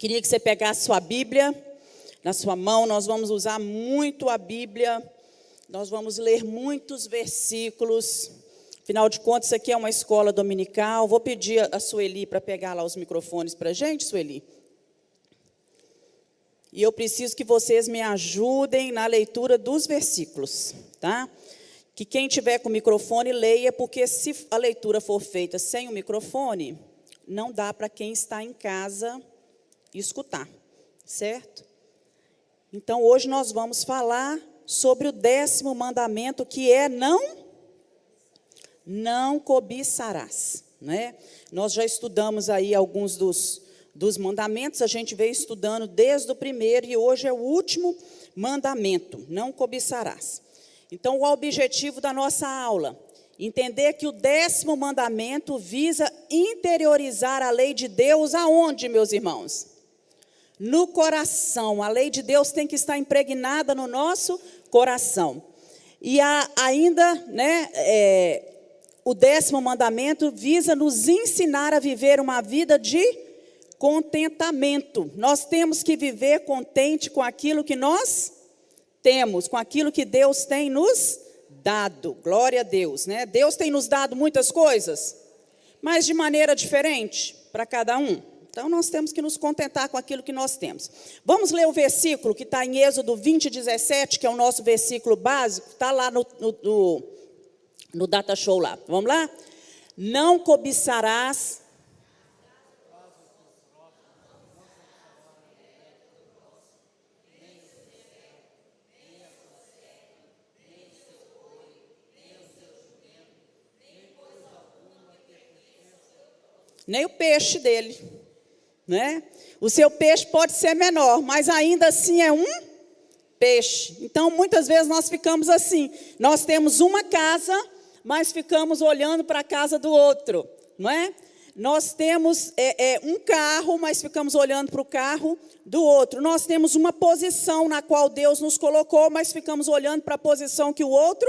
Queria que você pegasse sua Bíblia na sua mão. Nós vamos usar muito a Bíblia. Nós vamos ler muitos versículos. Afinal de contas, isso aqui é uma escola dominical. Vou pedir a Sueli para pegar lá os microfones para a gente, Sueli. E eu preciso que vocês me ajudem na leitura dos versículos, tá? Que quem tiver com o microfone leia, porque se a leitura for feita sem o microfone, não dá para quem está em casa escutar, certo? Então, hoje nós vamos falar sobre o 10º mandamento, que é não cobiçarás, né? Nós já estudamos aí alguns dos mandamentos, a gente veio estudando desde o primeiro, e hoje é o último mandamento, não cobiçarás. Então, o objetivo da nossa aula, entender que o 10º mandamento visa interiorizar a lei de Deus aonde, meus irmãos? No coração. A lei de Deus tem que estar impregnada no nosso coração. E ainda, né, o 10º mandamento visa nos ensinar a viver uma vida de contentamento. Nós temos que viver contente com aquilo que nós temos, com aquilo que Deus tem nos dado. Glória a Deus, né? Deus tem nos dado muitas coisas, mas de maneira diferente para cada um. Então, nós temos que nos contentar com aquilo que nós temos. Vamos ler o versículo que está em Êxodo 20:17, que é o nosso versículo básico, está lá no Data Show lá. Vamos lá? Não cobiçarás nem o peixe dele, né? O seu peixe pode ser menor, mas ainda assim é um peixe. Então, muitas vezes nós ficamos assim, nós temos uma casa, mas ficamos olhando para a casa do outro, não é? Nós temos um carro, mas ficamos olhando para o carro do outro. Nós temos uma posição na qual Deus nos colocou, mas ficamos olhando para a posição que o outro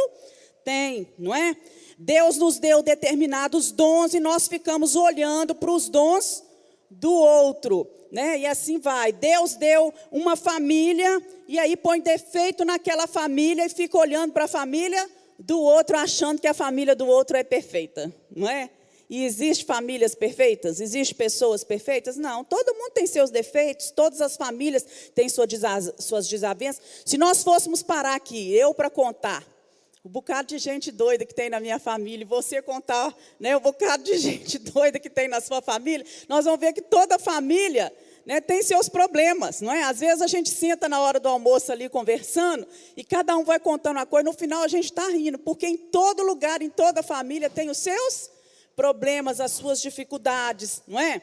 tem, não é? Deus nos deu determinados dons e nós ficamos olhando para os dons do outro, né? E assim vai. Deus deu uma família e aí põe defeito naquela família e fica olhando para a família do outro, achando que a família do outro é perfeita, não é? E existe famílias perfeitas? Existe pessoas perfeitas? Não, todo mundo tem seus defeitos, todas as famílias têm suas desavenças. Se nós fôssemos parar aqui, eu para contar o bocado de gente doida que tem na minha família, e você contar, né, o bocado de gente doida que tem na sua família, nós vamos ver que toda família, né, tem seus problemas, não é? Às vezes a gente senta na hora do almoço ali conversando, e cada um vai contando uma coisa, no final a gente está rindo, porque em todo lugar, em toda família, tem os seus problemas, as suas dificuldades, não é?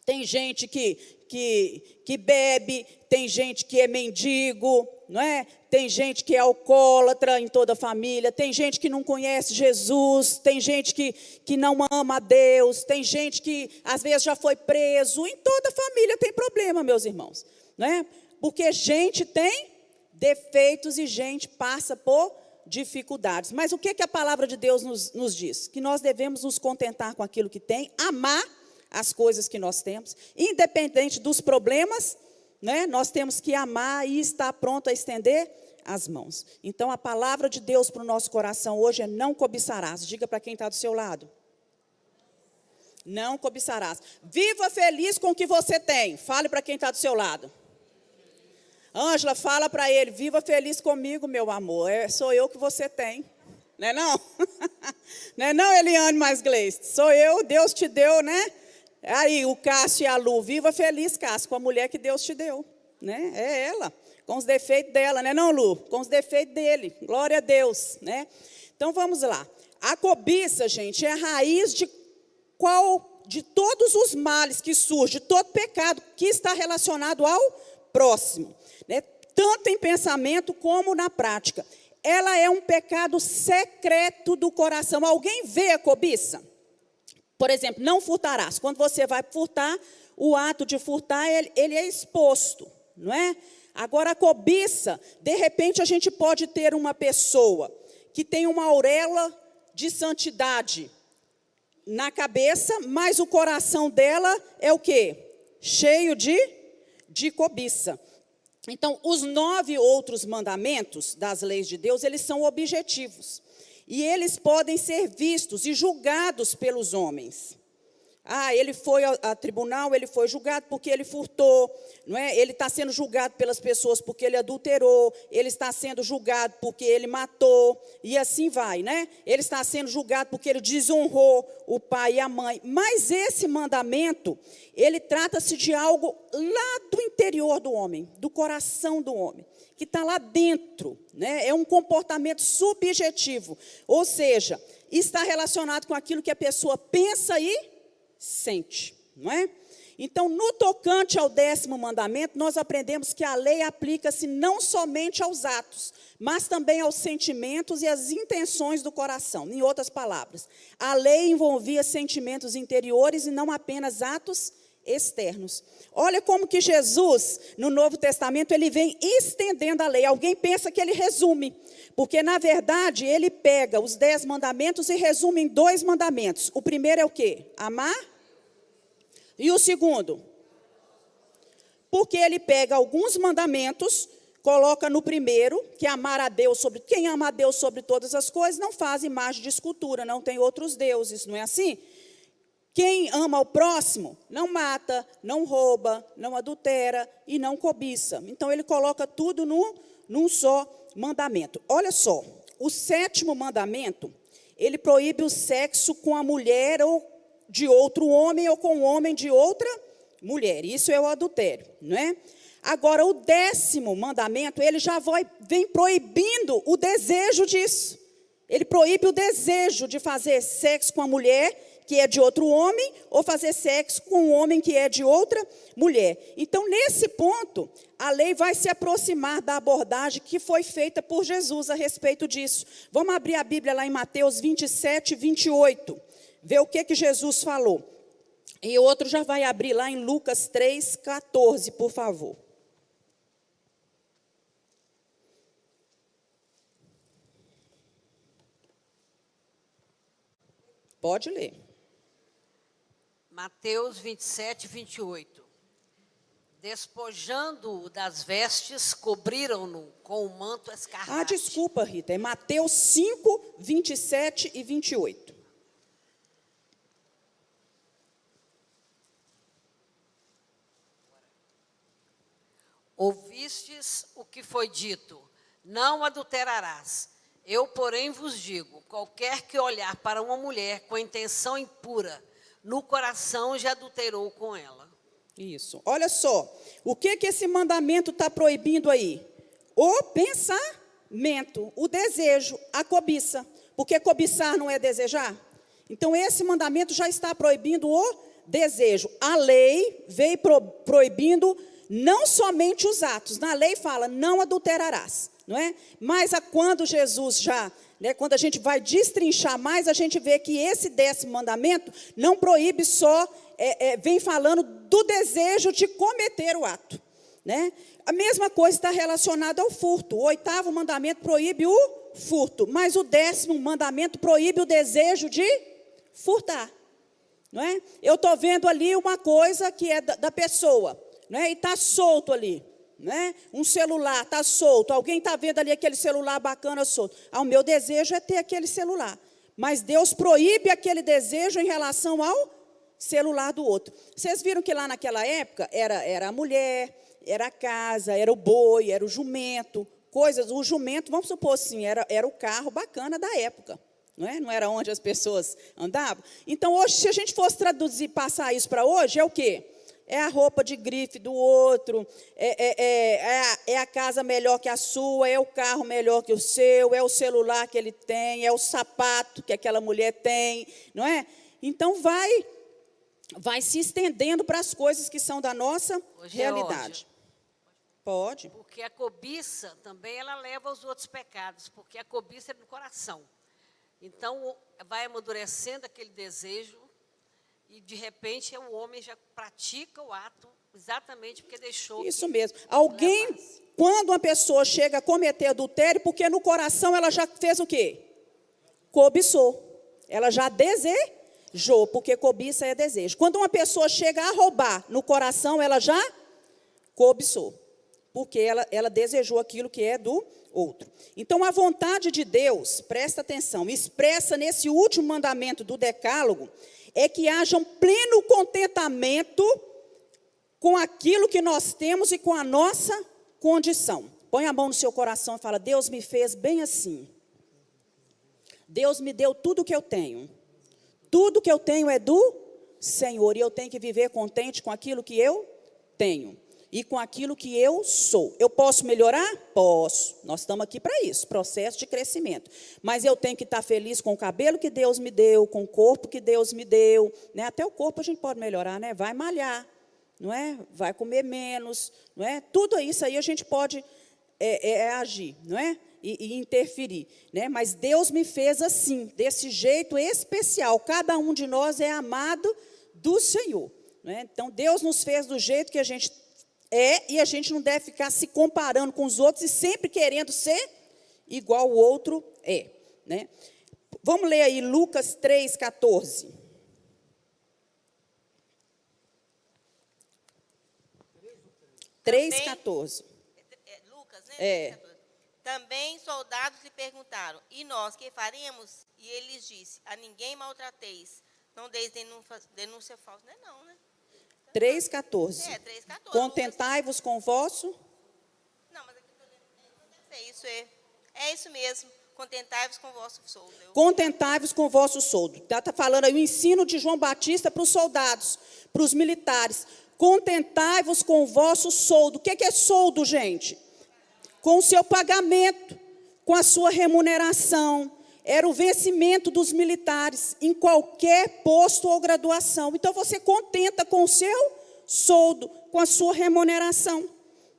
Tem gente que bebe, tem gente que é mendigo, não é? Tem gente que é alcoólatra em toda a família, tem gente que não conhece Jesus, tem gente que não ama a Deus, tem gente que às vezes já foi preso. Em toda a família tem problema, meus irmãos, não é? Porque gente tem defeitos e gente passa por dificuldades. Mas o que a palavra de Deus nos diz? Que nós devemos nos contentar com aquilo que tem, amar as coisas que nós temos, independente dos problemas, né? Nós temos que amar e estar pronto a estender as mãos. Então, a palavra de Deus para o nosso coração hoje é não cobiçarás. Diga para quem está do seu lado. Não cobiçarás. Viva feliz com o que você tem. Fale para quem está do seu lado. Ângela, fala para ele, viva feliz comigo, meu amor. Sou eu que você tem. Não é não? Não é não, Eliane mais Gleice? Sou eu, Deus te deu, né? Aí, o Cássio e a Lu, viva feliz, Cássio, com a mulher que Deus te deu, né? É ela, com os defeitos dela, né não, Lu? Com os defeitos dele, glória a Deus, né? Então, vamos lá. A cobiça, gente, é a raiz de todos os males que surgem, de todo pecado que está relacionado ao próximo, né? Tanto em pensamento como na prática. Ela é um pecado secreto do coração. Alguém vê a cobiça? Por exemplo, não furtarás. Quando você vai furtar, o ato de furtar, ele é exposto, não é? Agora, a cobiça, de repente, a gente pode ter uma pessoa que tem uma auréola de santidade na cabeça, mas o coração dela é o quê? Cheio de de cobiça. Então, os 9 outros mandamentos das leis de Deus, eles são objetivos. E eles podem ser vistos e julgados pelos homens. Ele foi a tribunal, ele foi julgado porque ele furtou, não é? Ele está sendo julgado pelas pessoas porque ele adulterou, ele está sendo julgado porque ele matou, e assim vai, né? Ele está sendo julgado porque ele desonrou o pai e a mãe. Mas esse mandamento, ele trata-se de algo lá do interior do homem, do coração do homem, que está lá dentro, né? É um comportamento subjetivo, ou seja, está relacionado com aquilo que a pessoa pensa e sente, não é? Então, no tocante ao 10º mandamento, nós aprendemos que a lei aplica-se não somente aos atos, mas também aos sentimentos e às intenções do coração. Em outras palavras, a lei envolvia sentimentos interiores e não apenas atos externos. Olha como que Jesus, no Novo Testamento, ele vem estendendo a lei. Alguém pensa que ele resume, porque, na verdade, ele pega os 10 mandamentos e resume em 2 mandamentos. O primeiro é o quê? Amar. E o segundo? Porque ele pega alguns mandamentos, coloca no primeiro, que é amar a Deus sobre... Quem ama a Deus sobre todas as coisas não faz imagem de escultura, não tem outros deuses, não é assim? Quem ama o próximo não mata, não rouba, não adultera e não cobiça. Então, ele coloca tudo num só mandamento. Olha só, o 7º mandamento, ele proíbe o sexo com a mulher ou de outro homem ou com o homem de outra mulher. Isso é o adultério, não é? Agora, o 10º mandamento, ele já vem proibindo o desejo disso. Ele proíbe o desejo de fazer sexo com a mulher que é de outro homem, ou fazer sexo com um homem que é de outra mulher. Então, nesse ponto, a lei vai se aproximar da abordagem que foi feita por Jesus a respeito disso. Vamos abrir a Bíblia lá em Mateus 27, 28, ver o que Jesus falou. E outro já vai abrir lá em Lucas 3, 14, por favor. Pode ler. Mateus 27, 28. Despojando-o das vestes, cobriram-no com o manto escarlate. Desculpa, Rita, é Mateus 5, 27 e 28. Ouvistes o que foi dito, não adulterarás. Eu, porém, vos digo, qualquer que olhar para uma mulher com intenção impura, no coração já adulterou com ela. Isso. Olha só, o que esse mandamento está proibindo aí? O pensamento, o desejo, a cobiça. Porque cobiçar não é desejar? Então, esse mandamento já está proibindo o desejo. A lei veio proibindo não somente os atos. Na lei fala, não adulterarás, não é? Mas quando Jesus já... quando a gente vai destrinchar mais, a gente vê que esse 10º mandamento não proíbe só, vem falando do desejo de cometer o ato, né? A mesma coisa está relacionada ao furto. O 8º mandamento proíbe o furto, mas o 10º mandamento proíbe o desejo de furtar, não é? Eu estou vendo ali uma coisa que é da pessoa, não é? E está solto ali. Né? Um celular está solto, alguém está vendo ali aquele celular bacana solto. O meu desejo é ter aquele celular. Mas Deus proíbe aquele desejo em relação ao celular do outro. Vocês viram que lá naquela época era a mulher, era a casa, era o boi, era o jumento, coisas. O jumento, vamos supor assim, era o carro bacana da época. Não era onde as pessoas andavam. Então, hoje, se a gente fosse traduzir, passar isso para hoje, é o quê? É a roupa de grife do outro, é a casa melhor que a sua, é o carro melhor que o seu, é o celular que ele tem, é o sapato que aquela mulher tem, não é? Então, vai se estendendo para as coisas que são da nossa realidade. Pode. Porque a cobiça também, ela leva aos outros pecados, porque a cobiça é do coração. Então, vai amadurecendo aquele desejo, e, de repente, o homem já pratica o ato exatamente porque deixou... Isso mesmo. Alguém, quando uma pessoa chega a cometer adultério, porque no coração ela já fez o quê? Cobiçou. Ela já desejou, porque cobiça é desejo. Quando uma pessoa chega a roubar no coração, ela já cobiçou, porque ela desejou aquilo que é do outro. Então, a vontade de Deus, presta atenção, expressa nesse último mandamento do decálogo, é que haja um pleno contentamento com aquilo que nós temos e com a nossa condição. Põe a mão no seu coração e fala: Deus me fez bem assim. Deus me deu tudo que eu tenho. Tudo que eu tenho é do Senhor, e eu tenho que viver contente com aquilo que eu tenho e com aquilo que eu sou. Eu posso melhorar? Posso. Nós estamos aqui para isso, processo de crescimento. Mas eu tenho que estar feliz com o cabelo que Deus me deu, com o corpo que Deus me deu, né? Até o corpo a gente pode melhorar, né? Vai malhar, não é? Vai comer menos, não é? Tudo isso aí a gente pode agir, não é? E interferir, né? Mas Deus me fez assim, desse jeito especial. Cada um de nós é amado do Senhor, né? Então Deus nos fez do jeito que a gente é, e a gente não deve ficar se comparando com os outros e sempre querendo ser igual o outro é, né? Vamos ler aí Lucas 3,14. Também, 3,14. Lucas, né? É. 3,14. Também soldados lhe perguntaram: e nós, que faremos? E ele lhes disse: a ninguém maltrateis, não deis denúncia falsa. Não, né? 3,14. 3,14. Contentai-vos com o vosso. Não, mas aqui é isso, é isso mesmo. Contentai-vos com o vosso soldo. Contentai-vos com o vosso soldo. Está falando aí o ensino de João Batista para os soldados, para os militares. Contentai-vos com o vosso soldo. O que é soldo, gente? Com o seu pagamento, com a sua remuneração. Era o vencimento dos militares em qualquer posto ou graduação. Então, você contenta com o seu soldo, com a sua remuneração,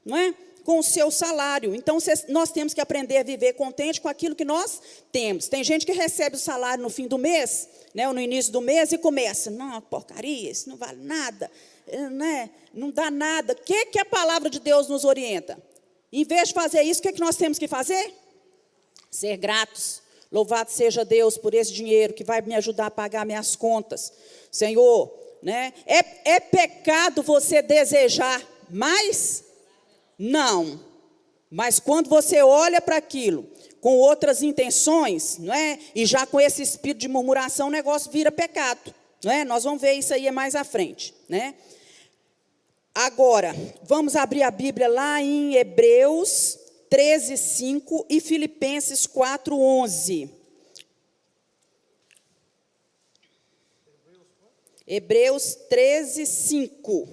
não é? Com o seu salário. Então, nós temos que aprender a viver contente com aquilo que nós temos. Tem gente que recebe o salário no fim do mês, né, ou no início do mês, e começa: não, porcaria, isso não vale nada, né, não dá nada. O que a palavra de Deus nos orienta? Em vez de fazer isso, o que nós temos que fazer? Ser gratos. Louvado seja Deus por esse dinheiro que vai me ajudar a pagar minhas contas. Senhor, né? É pecado você desejar mais? Não. Mas quando você olha para aquilo com outras intenções, não é? E já com esse espírito de murmuração, o negócio vira pecado, não é? Nós vamos ver isso aí mais à frente, né? Agora, vamos abrir a Bíblia lá em Hebreus 13:5 e Filipenses 4:11. Hebreus 13:5.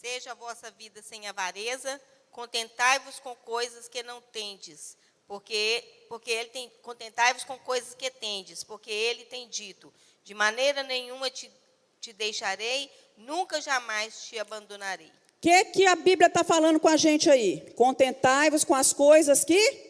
Seja a vossa vida sem avareza, contentai-vos com coisas que não tendes, porque ele tem, contentai-vos com coisas que tendes, porque ele tem dito: de maneira nenhuma te deixarei, nunca jamais te abandonarei. O que a Bíblia está falando com a gente aí? Contentai-vos com as coisas que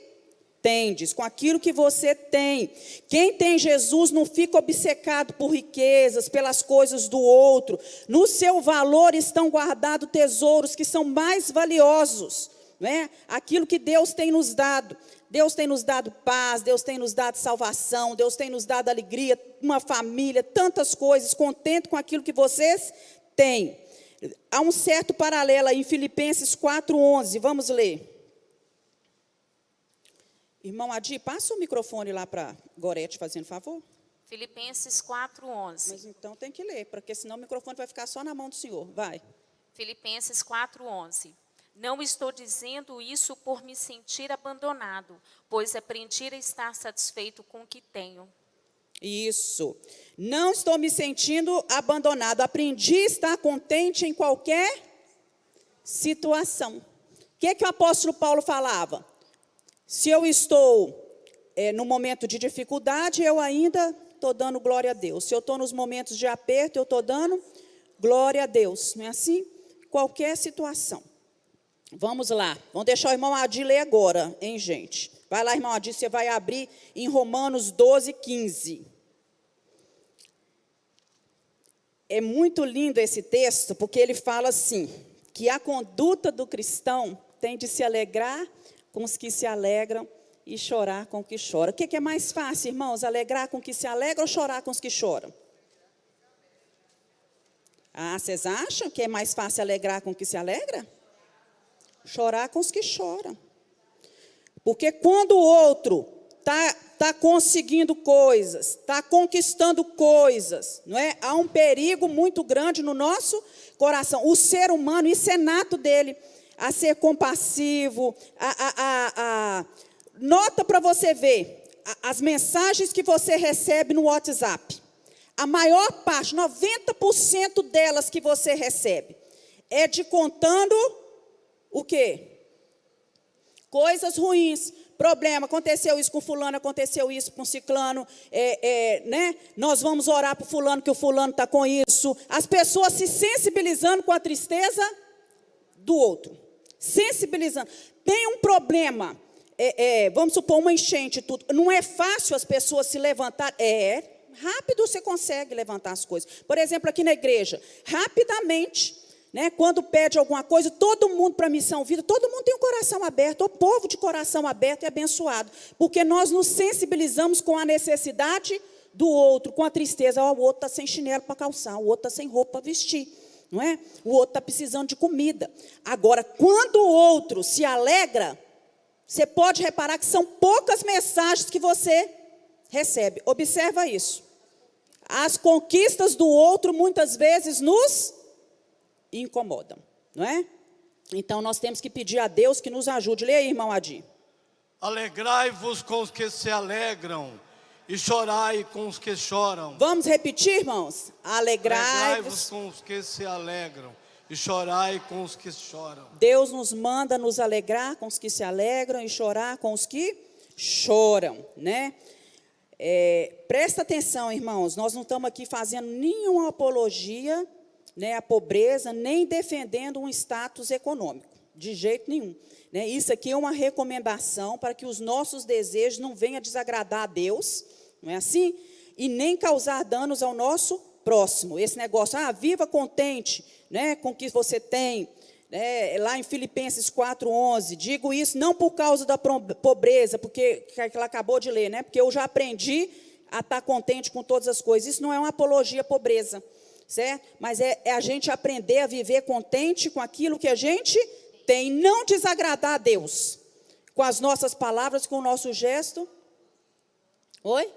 tendes, com aquilo que você tem. Quem tem Jesus não fica obcecado por riquezas, pelas coisas do outro. No seu valor estão guardados tesouros que são mais valiosos, né? Aquilo que Deus tem nos dado. Deus tem nos dado paz, Deus tem nos dado salvação, Deus tem nos dado alegria, uma família, tantas coisas. Contente com aquilo que vocês têm. Há um certo paralelo aí em Filipenses 4:11. Vamos ler. Irmão Adi, passa o microfone lá para Gorete, fazendo favor. Filipenses 4:11. Mas então tem que ler, porque senão o microfone vai ficar só na mão do senhor. Vai. Filipenses 4:11. Não estou dizendo isso por me sentir abandonado, pois aprendi a estar satisfeito com o que tenho. Isso. Não estou me sentindo abandonado. Aprendi a estar contente em qualquer situação. O que o apóstolo Paulo falava? Se eu estou no momento de dificuldade, eu ainda estou dando glória a Deus. Se eu estou nos momentos de aperto, eu estou dando glória a Deus. Não é assim? Qualquer situação. Vamos lá. Vamos deixar o irmão Adi ler agora, hein, gente? Vai lá, irmão Adi, você vai abrir em Romanos 12:15. É muito lindo esse texto, porque ele fala assim, que a conduta do cristão tem de se alegrar com os que se alegram e chorar com os que choram. O que é mais fácil, irmãos? Alegrar com os que se alegram ou chorar com os que choram? Ah, vocês acham que é mais fácil alegrar com o que se alegra? Chorar com os que choram. Porque quando o outro está conseguindo coisas, está conquistando coisas, não é? Há um perigo muito grande no nosso coração. O ser humano, isso é nato dele, a ser compassivo, nota para você ver as mensagens que você recebe no WhatsApp. A maior parte, 90% delas que você recebe, é de contando o quê? Coisas ruins, problema, aconteceu isso com fulano, aconteceu isso com ciclano, né? Nós vamos orar para o fulano, que o fulano está com isso. As pessoas se sensibilizando com a tristeza do outro. Sensibilizando. Tem um problema, vamos supor, uma enchente, tudo. Não é fácil as pessoas se levantar. Rápido você consegue levantar as coisas. Por exemplo, aqui na igreja, rapidamente, né, quando pede alguma coisa, todo mundo para a Missão Vida, todo mundo tem o coração aberto, o povo de coração aberto é abençoado, porque nós nos sensibilizamos com a necessidade do outro, com a tristeza. O outro está sem chinelo para calçar, o outro está sem roupa para vestir, não é? O outro está precisando de comida. Agora, quando o outro se alegra, você pode reparar que são poucas mensagens que você recebe. Observa isso. As conquistas do outro muitas vezes nos incomodam, não é? Então nós temos que pedir a Deus que nos ajude. Leia aí, irmão Adi. Alegrai-vos com os que se alegram e chorai com os que choram. Vamos repetir, irmãos? Alegrai-vos com os que se alegram e chorai com os que choram. Deus nos manda nos alegrar com os que se alegram e chorar com os que choram, né? Presta atenção, irmãos, nós não estamos aqui fazendo nenhuma apologia, né, à pobreza, nem defendendo um status econômico, de jeito nenhum. Né? Isso aqui é uma recomendação para que os nossos desejos não venham desagradar a Deus, não é assim? E nem causar danos ao nosso próximo. Esse negócio, viva contente, né, com o que você tem. Lá em Filipenses 4:11, digo isso não por causa da pobreza, porque ela acabou de ler, né? Porque eu já aprendi a estar contente com todas as coisas. Isso não é uma apologia à pobreza, certo? Mas é a gente aprender a viver contente com aquilo que a gente tem, não desagradar a Deus com as nossas palavras, com o nosso gesto. Oi?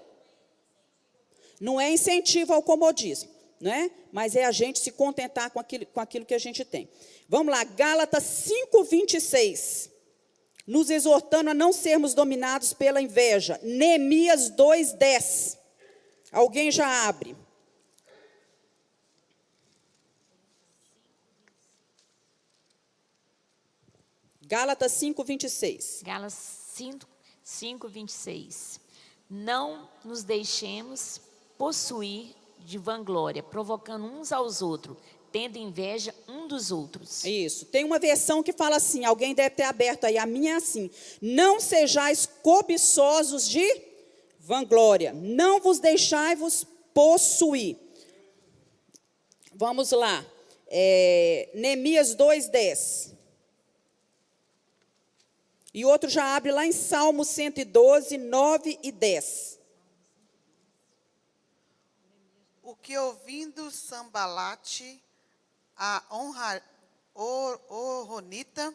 Não é incentivo ao comodismo, né? Mas é a gente se contentar com aquilo que a gente tem. Vamos lá, Gálatas 5:26, nos exortando a não sermos dominados pela inveja. Neemias 2:10, alguém já abre. Gálatas 5:26. Gálatas 5:26. Não nos deixemos possuir de vanglória, provocando uns aos outros, tendo inveja um dos outros. Isso. Tem uma versão que fala assim, alguém deve ter aberto aí, a minha é assim: não sejais cobiçosos de vanglória, não vos deixai-vos possuir. Vamos lá, Neemias 2:10. E outro já abre lá em Salmo 112, 9 e 10. O que ouvindo Sambalate, a Horonita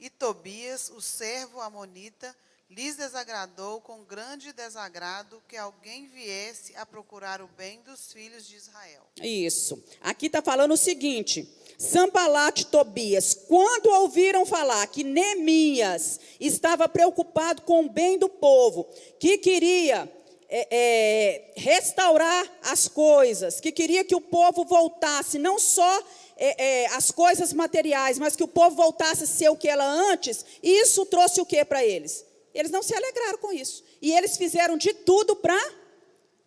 e Tobias, o servo amonita, lhes desagradou com grande desagrado que alguém viesse a procurar o bem dos filhos de Israel. Isso. Aqui está falando o seguinte: Sambalate e Tobias, quando ouviram falar que Neemias estava preocupado com o bem do povo, que queria restaurar as coisas, que queria que o povo voltasse, não só as coisas materiais, mas que o povo voltasse a ser o que era antes, isso trouxe o que para eles? Eles não se alegraram com isso. E eles fizeram de tudo para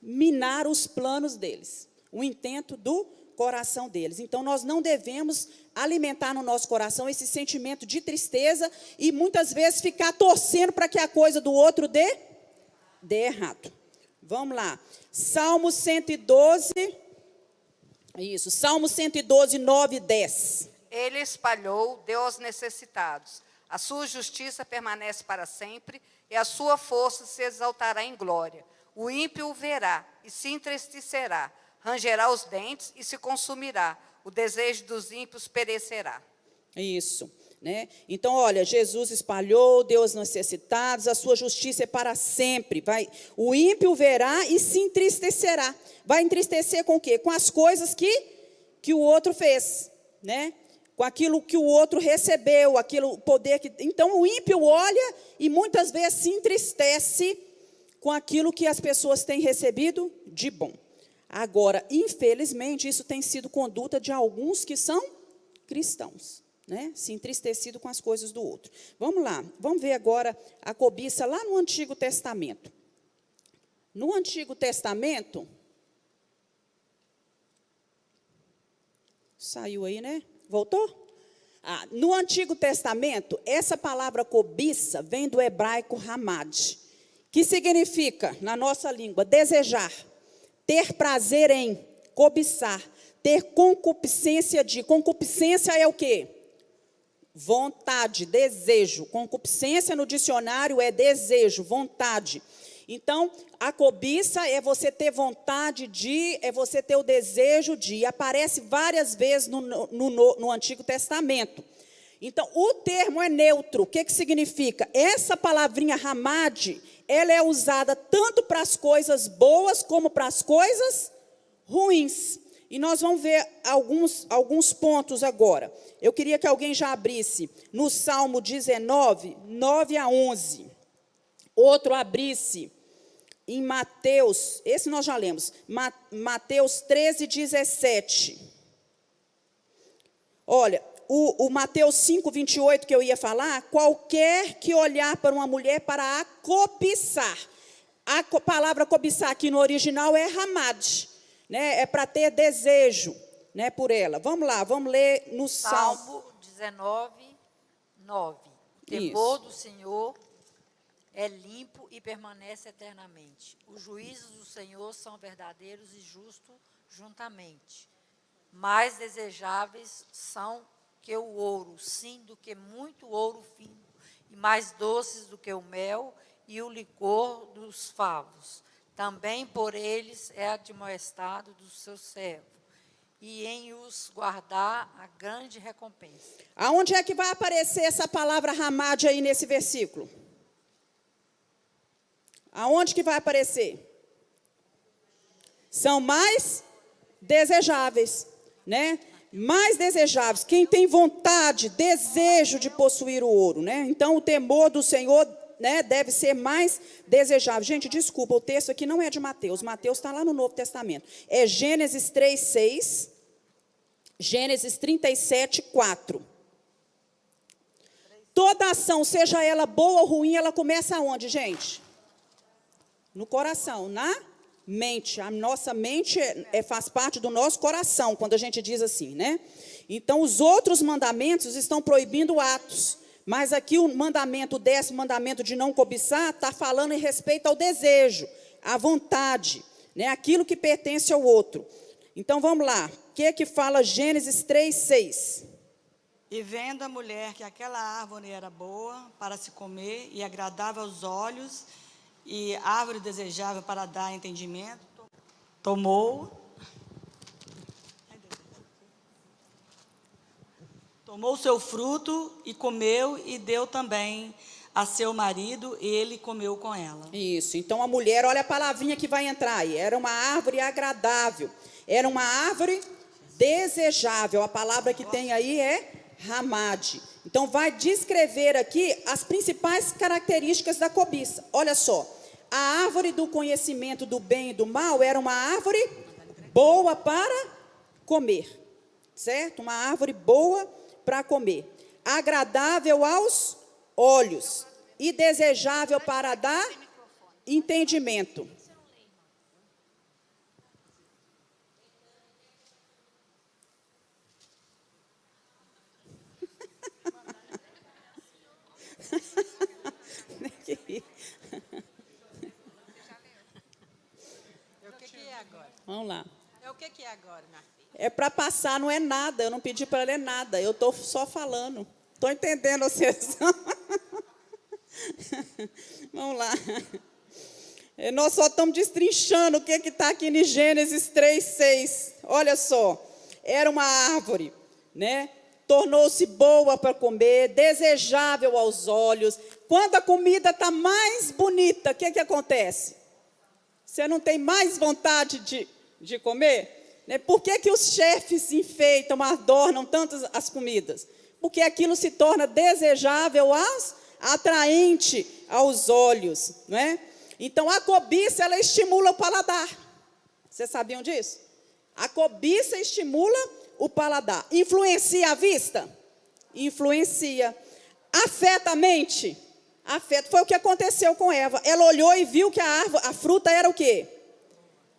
minar os planos deles, o intento do coração deles. Então, nós não devemos alimentar no nosso coração esse sentimento de tristeza e muitas vezes ficar torcendo para que a coisa do outro dê errado. Vamos lá. Salmo 112. Isso, Salmo 112, 9 e 10. Ele espalhou, deu aos necessitados. A sua justiça permanece para sempre, e a sua força se exaltará em glória. O ímpio o verá e se entristecerá, rangerá os dentes e se consumirá. o desejo dos ímpios perecerá. Isso, né? Então, olha, Jesus espalhou, deu aos necessitados, a sua justiça é para sempre. O ímpio verá e se entristecerá. Vai entristecer com o quê? Com as coisas que o outro fez, né? Com aquilo que o outro recebeu, aquilo poder que. Então, o ímpio olha e muitas vezes se entristece com aquilo que as pessoas têm recebido de bom. Agora, infelizmente, isso tem sido conduta de alguns que são cristãos, né? Se entristecido com as coisas do outro. Vamos lá, vamos ver agora a cobiça lá no Antigo Testamento. No Antigo Testamento, saiu aí, né? Voltou? No Antigo Testamento, essa palavra cobiça vem do hebraico hamad, que significa, na nossa língua, desejar, ter prazer em, cobiçar, ter concupiscência de. Concupiscência é o quê? Vontade, desejo. Concupiscência no dicionário é desejo, vontade. Então, a cobiça é você ter vontade de, é você ter o desejo de. E aparece várias vezes no Antigo Testamento. Então, o termo é neutro. O que significa? Essa palavrinha hamad, ela é usada tanto para as coisas boas como para as coisas ruins. E nós vamos ver alguns pontos agora. Eu queria que alguém já abrisse no Salmo 19, 9 a 11. Outro abrisse em Mateus, esse nós já lemos, Mateus 13, 17. Olha, o Mateus 5, 28 que eu ia falar, qualquer que olhar para uma mulher para a cobiçar. A palavra cobiçar aqui no original é hamad, né? É para ter desejo, né, por ela. Vamos lá, vamos ler no Salmo 19, 9. O temor do Senhor é limpo e permanece eternamente. Os juízos do Senhor são verdadeiros e justos juntamente. Mais desejáveis são que o ouro, sim, do que muito ouro fino, e mais doces do que o mel e o licor dos favos. Também por eles é admoestado do seu servo, e em os guardar a grande recompensa. Aonde é que vai aparecer essa palavra hamad aí nesse versículo? Aonde que vai aparecer? São mais desejáveis, né? Mais desejáveis. Quem tem vontade, desejo de possuir o ouro, né? Então, o temor do Senhor, né, deve ser mais desejável. Gente, desculpa, o texto aqui não é de Mateus. Mateus está lá no Novo Testamento. É Gênesis 3, 6. Gênesis 37, 4. Toda ação, seja ela boa ou ruim, ela começa aonde, gente? No coração, na mente. A nossa mente faz parte do nosso coração, quando a gente diz assim, né? Então, os outros mandamentos estão proibindo atos. Mas aqui o mandamento, o 10º mandamento de não cobiçar, está falando em respeito ao desejo, à vontade, né? Aquilo que pertence ao outro. Então, vamos lá. O que fala Gênesis 3, 6? E vendo a mulher que aquela árvore era boa para se comer e agradável aos olhos, e árvore desejável para dar entendimento, tomou o seu fruto e comeu e deu também a seu marido, e ele comeu com ela. Isso, então a mulher, olha a palavrinha que vai entrar aí, era uma árvore agradável, era uma árvore desejável, a palavra que tem aí é hamad. Então vai descrever aqui as principais características da cobiça. Olha só, a árvore do conhecimento do bem e do mal era uma árvore boa para comer, certo? Uma árvore boa para comer, agradável aos olhos e desejável para dar entendimento. Vamos lá. É o que é agora, minha filha? É para passar, não é nada. Eu não pedi para ler nada. Eu estou só falando. Estou entendendo a sessão. Vamos lá. Nós só estamos destrinchando o que está aqui em Gênesis 3, 6. Olha só. era uma árvore, né? Tornou-se boa para comer, desejável aos olhos. Quando a comida está mais bonita, o que acontece? Você não tem mais vontade de comer? Né? Por que os chefes enfeitam, adornam tanto as comidas? Porque aquilo se torna desejável, atraente aos olhos. Né? Então, a cobiça, ela estimula o paladar. Vocês sabiam disso? A cobiça estimula o paladar. Influencia a vista? Influencia. Afeta a mente? Afeta. Foi o que aconteceu com Eva. Ela olhou e viu que a fruta era o quê?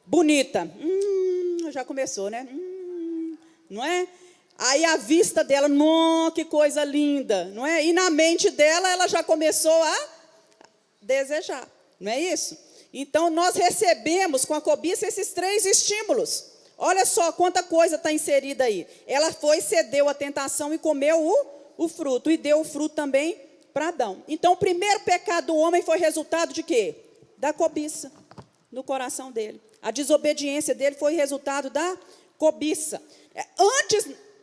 Bonita. Já começou, né? Não é? Aí a vista dela, que coisa linda, não é? E na mente dela, ela já começou a desejar, não é isso? Então, nós recebemos com a cobiça esses 3 estímulos. Olha só quanta coisa está inserida aí. Ela foi, cedeu à tentação e comeu o fruto, e deu o fruto também para Adão. Então, o primeiro pecado do homem foi resultado de quê? Da cobiça no coração dele. A desobediência dele foi resultado da cobiça.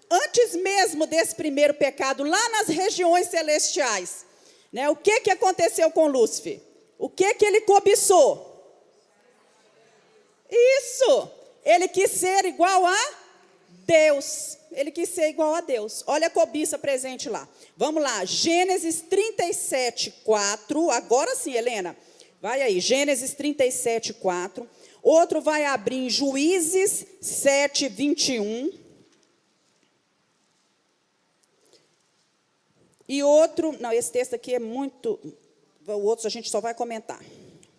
Antes mesmo desse primeiro pecado, lá nas regiões celestiais, né, o que aconteceu com Lúcifer? O que ele cobiçou? Isso! Ele quis ser igual a Deus. Ele quis ser igual a Deus. Olha a cobiça presente lá. Vamos lá, Gênesis 37, 4. Agora sim, Helena. Vai aí, Gênesis 37, 4. Outro vai abrir em Juízes 7, 21. E outro, não, esse texto aqui é muito, o outro a gente só vai comentar.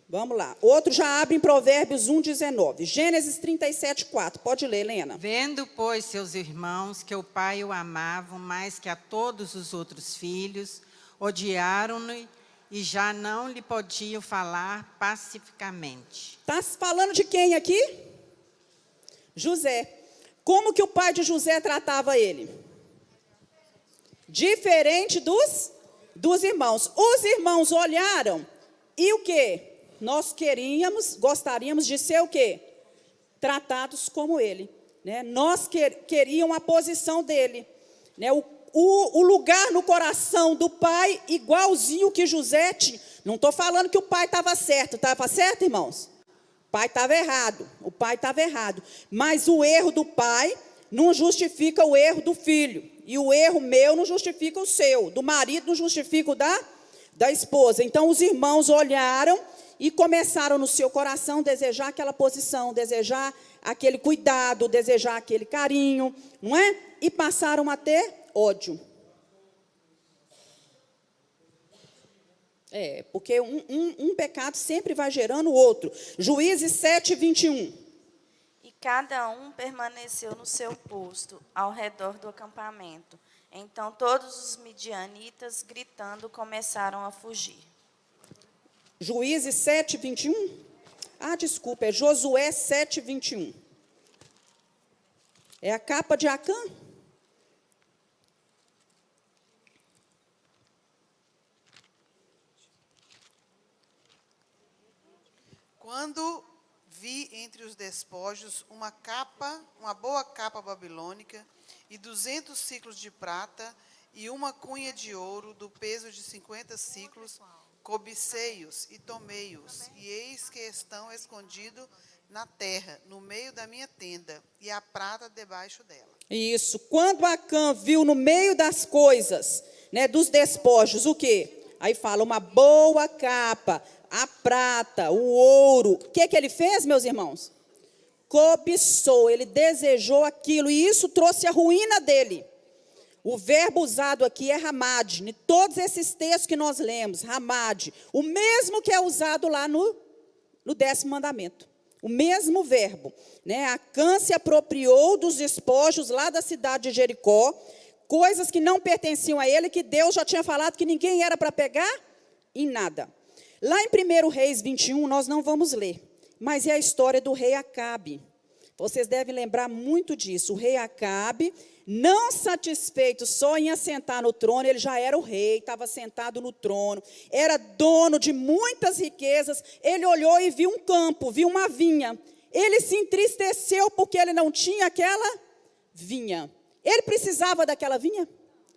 Vamos lá. Outro já abre em Provérbios 1, 19. Gênesis 37, 4. Pode ler, Helena. Vendo, pois, seus irmãos que o pai o amavam mais que a todos os outros filhos, odiaram-no e já não lhe podiam falar pacificamente. Está falando de quem aqui? José. Como que o pai de José tratava ele? Diferente dos irmãos. Os irmãos olharam e o quê? Nós gostaríamos de ser o quê? Tratados como ele. Né? Nós queríamos a posição dele. Né? O lugar no coração do pai, igualzinho que José tinha. Não estou falando que o pai estava certo. Estava certo, irmãos? O pai estava errado. O pai estava errado. Mas o erro do pai não justifica o erro do filho. E o erro meu não justifica o seu. Do marido não justifica o da esposa. Então, os irmãos olharam e começaram no seu coração desejar aquela posição, desejar aquele cuidado, desejar aquele carinho, não é? E passaram a ter ódio. Porque um pecado sempre vai gerando o outro. Juízes 7, 21. E cada um permaneceu no seu posto, ao redor do acampamento. Então todos os midianitas, gritando, começaram a fugir. Juízes 7, 21? Desculpa, é Josué 7, 21. É a capa de Acã? Quando vi entre os despojos uma boa capa babilônica e 200 ciclos de prata e uma cunha de ouro do peso de 50 ciclos, cobicei-os e tomei-os, e eis que estão escondidos na terra, no meio da minha tenda, e a prata debaixo dela. Isso. Quando Acã viu no meio das coisas, né, dos despojos, o quê? Aí fala uma boa capa, a prata, o ouro. O que ele fez, meus irmãos? Cobiçou, ele desejou aquilo, e isso trouxe a ruína dele. O verbo usado aqui é ramad. Em todos esses textos que nós lemos, ramad. O mesmo que é usado lá no 10º mandamento. O mesmo verbo. Né? Acã se apropriou dos despojos lá da cidade de Jericó, coisas que não pertenciam a ele, que Deus já tinha falado que ninguém era para pegar em nada. Lá em 1 Reis 21, nós não vamos ler, mas é a história do rei Acabe. Vocês devem lembrar muito disso. O rei Acabe, não satisfeito só em assentar no trono, ele já era o rei, estava sentado no trono, era dono de muitas riquezas. Ele olhou e viu um campo, viu uma vinha. Ele se entristeceu porque ele não tinha aquela vinha. Ele precisava daquela vinha?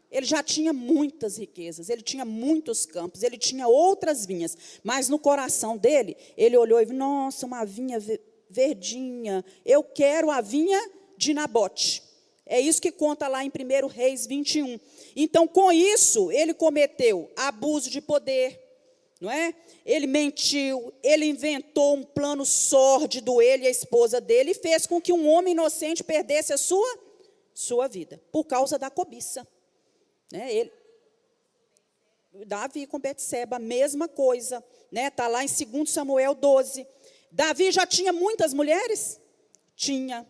Ele já tinha muitas riquezas, ele tinha muitos campos, ele tinha outras vinhas. Mas no coração dele, ele olhou e viu, nossa, uma vinha verdinha, eu quero a vinha de Nabote. É isso que conta lá em 1 Reis 21. Então, com isso, ele cometeu abuso de poder, não é? Ele mentiu, ele inventou um plano sórdido, ele e a esposa dele, e fez com que um homem inocente perdesse a sua vida, por causa da cobiça. Né? Davi com Betseba, a mesma coisa. Está lá em 2 Samuel 12. Davi já tinha muitas mulheres? Tinha.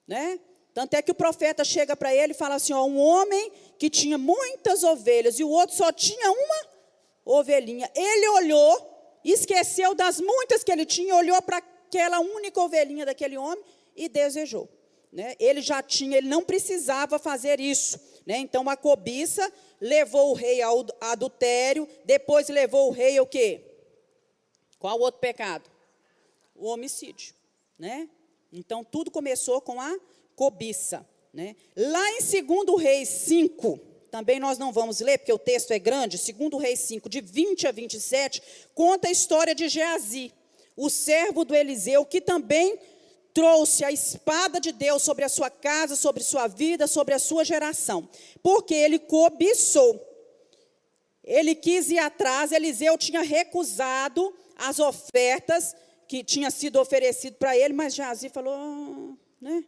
Né? Tanto é que o profeta chega para ele e fala assim, ó, um homem que tinha muitas ovelhas e o outro só tinha uma ovelhinha. Ele olhou, esqueceu das muitas que ele tinha, olhou para aquela única ovelhinha daquele homem e desejou. Né? Ele já tinha, ele não precisava fazer isso. Né? Então, a cobiça levou o rei ao adultério, depois levou o rei ao quê? Qual outro pecado? O homicídio. Né? Então, tudo começou com a cobiça. Né? Lá em 2 Reis 5, também nós não vamos ler, porque o texto é grande, 2 Reis 5, de 20 a 27, conta a história de Geazi, o servo do Eliseu, que também trouxe a espada de Deus sobre a sua casa, sobre sua vida, sobre a sua geração. Porque ele cobiçou. Ele quis ir atrás, Eliseu tinha recusado as ofertas que tinha sido oferecido para ele, mas Geazi falou, né,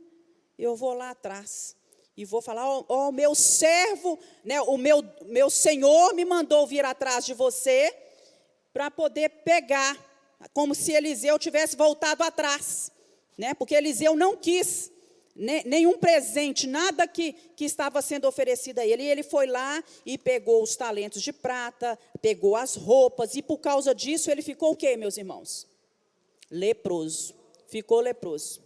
eu vou lá atrás e vou falar, o meu servo, né, o meu senhor me mandou vir atrás de você para poder pegar, como se Eliseu tivesse voltado atrás. Né, porque Eliseu não quis nenhum presente, nada que estava sendo oferecido a ele. E ele foi lá e pegou os talentos de prata, pegou as roupas, e por causa disso ele ficou o quê, meus irmãos? Leproso. Ficou leproso.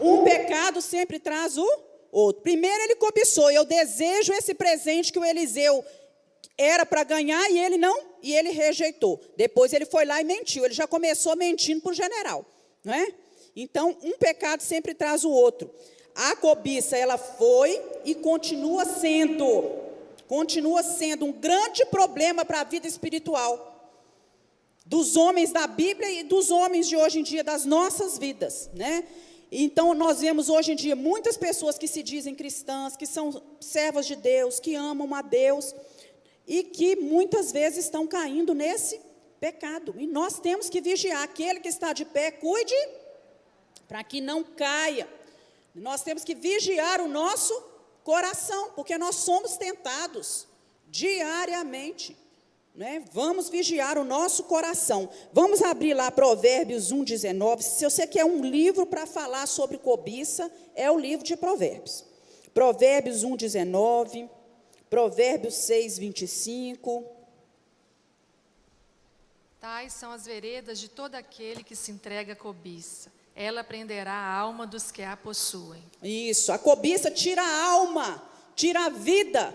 Um pecado sempre traz o outro. Primeiro ele cobiçou, eu desejo esse presente que o Eliseu era para ganhar e ele não, e ele rejeitou. Depois ele foi lá e mentiu, ele já começou mentindo para o general. Não é? Então, um pecado sempre traz o outro. A cobiça, ela foi e continua sendo um grande problema para a vida espiritual dos homens da Bíblia e dos homens de hoje em dia, das nossas vidas. Né? Então, nós vemos hoje em dia muitas pessoas que se dizem cristãs, que são servas de Deus, que amam a Deus, e que muitas vezes estão caindo nesse pecado. E nós temos que vigiar. Aquele que está de pé, cuide para que não caia. Nós temos que vigiar o nosso coração, porque nós somos tentados diariamente. Né? Vamos vigiar o nosso coração. Vamos abrir lá Provérbios 1:19. Se você quer um livro para falar sobre cobiça, é o livro de Provérbios. Provérbios 1:19. Provérbios 6:25. Tais são as veredas de todo aquele que se entrega à cobiça. Ela prenderá a alma dos que a possuem. Isso, a cobiça tira a alma, tira a vida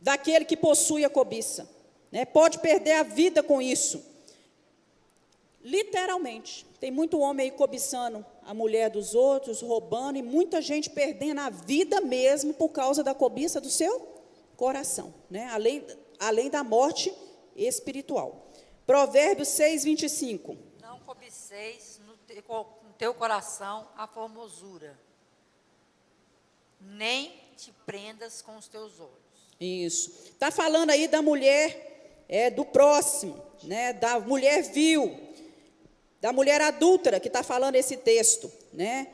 daquele que possui a cobiça. Né? Pode perder a vida com isso. Literalmente. Tem muito homem aí cobiçando a mulher dos outros, roubando, e muita gente perdendo a vida mesmo por causa da cobiça do seu coração, né? Além da morte espiritual. Provérbios 6:25. Não cobiceis no teu coração a formosura, nem te prendas com os teus olhos. Isso. Está falando aí da mulher, do próximo, né? Da mulher vil, da mulher adúltera, que está falando esse texto. Né?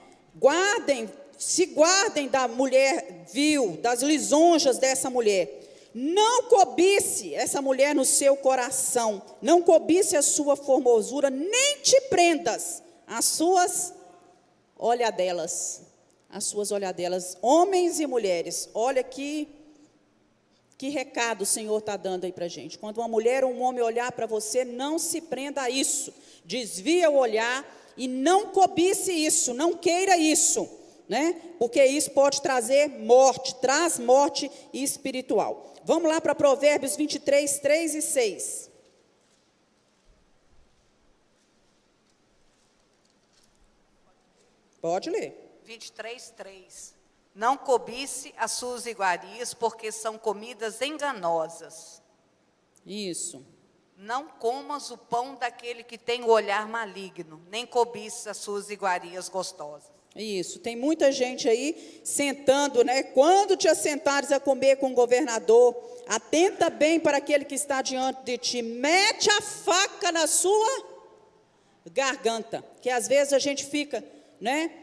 Se guardem da mulher vil, das lisonjas dessa mulher. Não cobice essa mulher no seu coração, não cobice a sua formosura, nem te prendas às suas olhadelas. As suas olhadelas, homens e mulheres. Olha que recado o Senhor está dando aí para a gente. Quando uma mulher ou um homem olhar para você, não se prenda a isso. Desvia o olhar e não cobice isso, não queira isso. Né? Porque isso pode trazer morte, traz morte espiritual. Vamos lá para Provérbios 23, 3 e 6. Pode ler. 23:3. Não cobice as suas iguarias, porque são comidas enganosas. Isso. Não comas o pão daquele que tem o olhar maligno, nem cobice as suas iguarias gostosas. Isso, tem muita gente aí sentando, né? Quando te assentares a comer com o governador, atenta bem para aquele que está diante de ti, mete a faca na sua garganta, que às vezes a gente fica, né?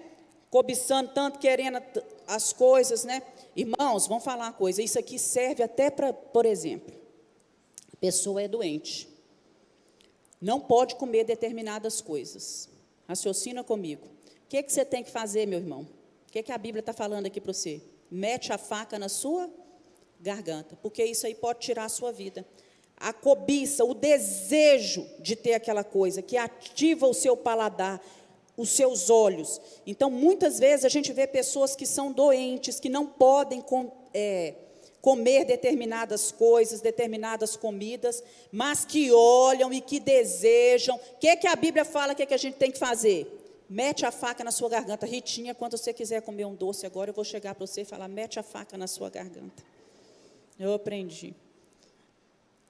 Cobiçando tanto, querendo as coisas, né? Irmãos, vamos falar uma coisa, isso aqui serve até para, por exemplo, a pessoa é doente, não pode comer determinadas coisas, raciocina comigo. O que você tem que fazer, meu irmão? O que a Bíblia está falando aqui para você? Mete a faca na sua garganta, porque isso aí pode tirar a sua vida. A cobiça, o desejo de ter aquela coisa que ativa o seu paladar, os seus olhos. Então, muitas vezes a gente vê pessoas que são doentes, que não podem comer determinadas coisas, determinadas comidas, mas que olham e que desejam. O que a Bíblia fala que a gente tem que fazer? Mete a faca na sua garganta. Ritinha, quando você quiser comer um doce agora, eu vou chegar para você e falar, mete a faca na sua garganta. Eu aprendi.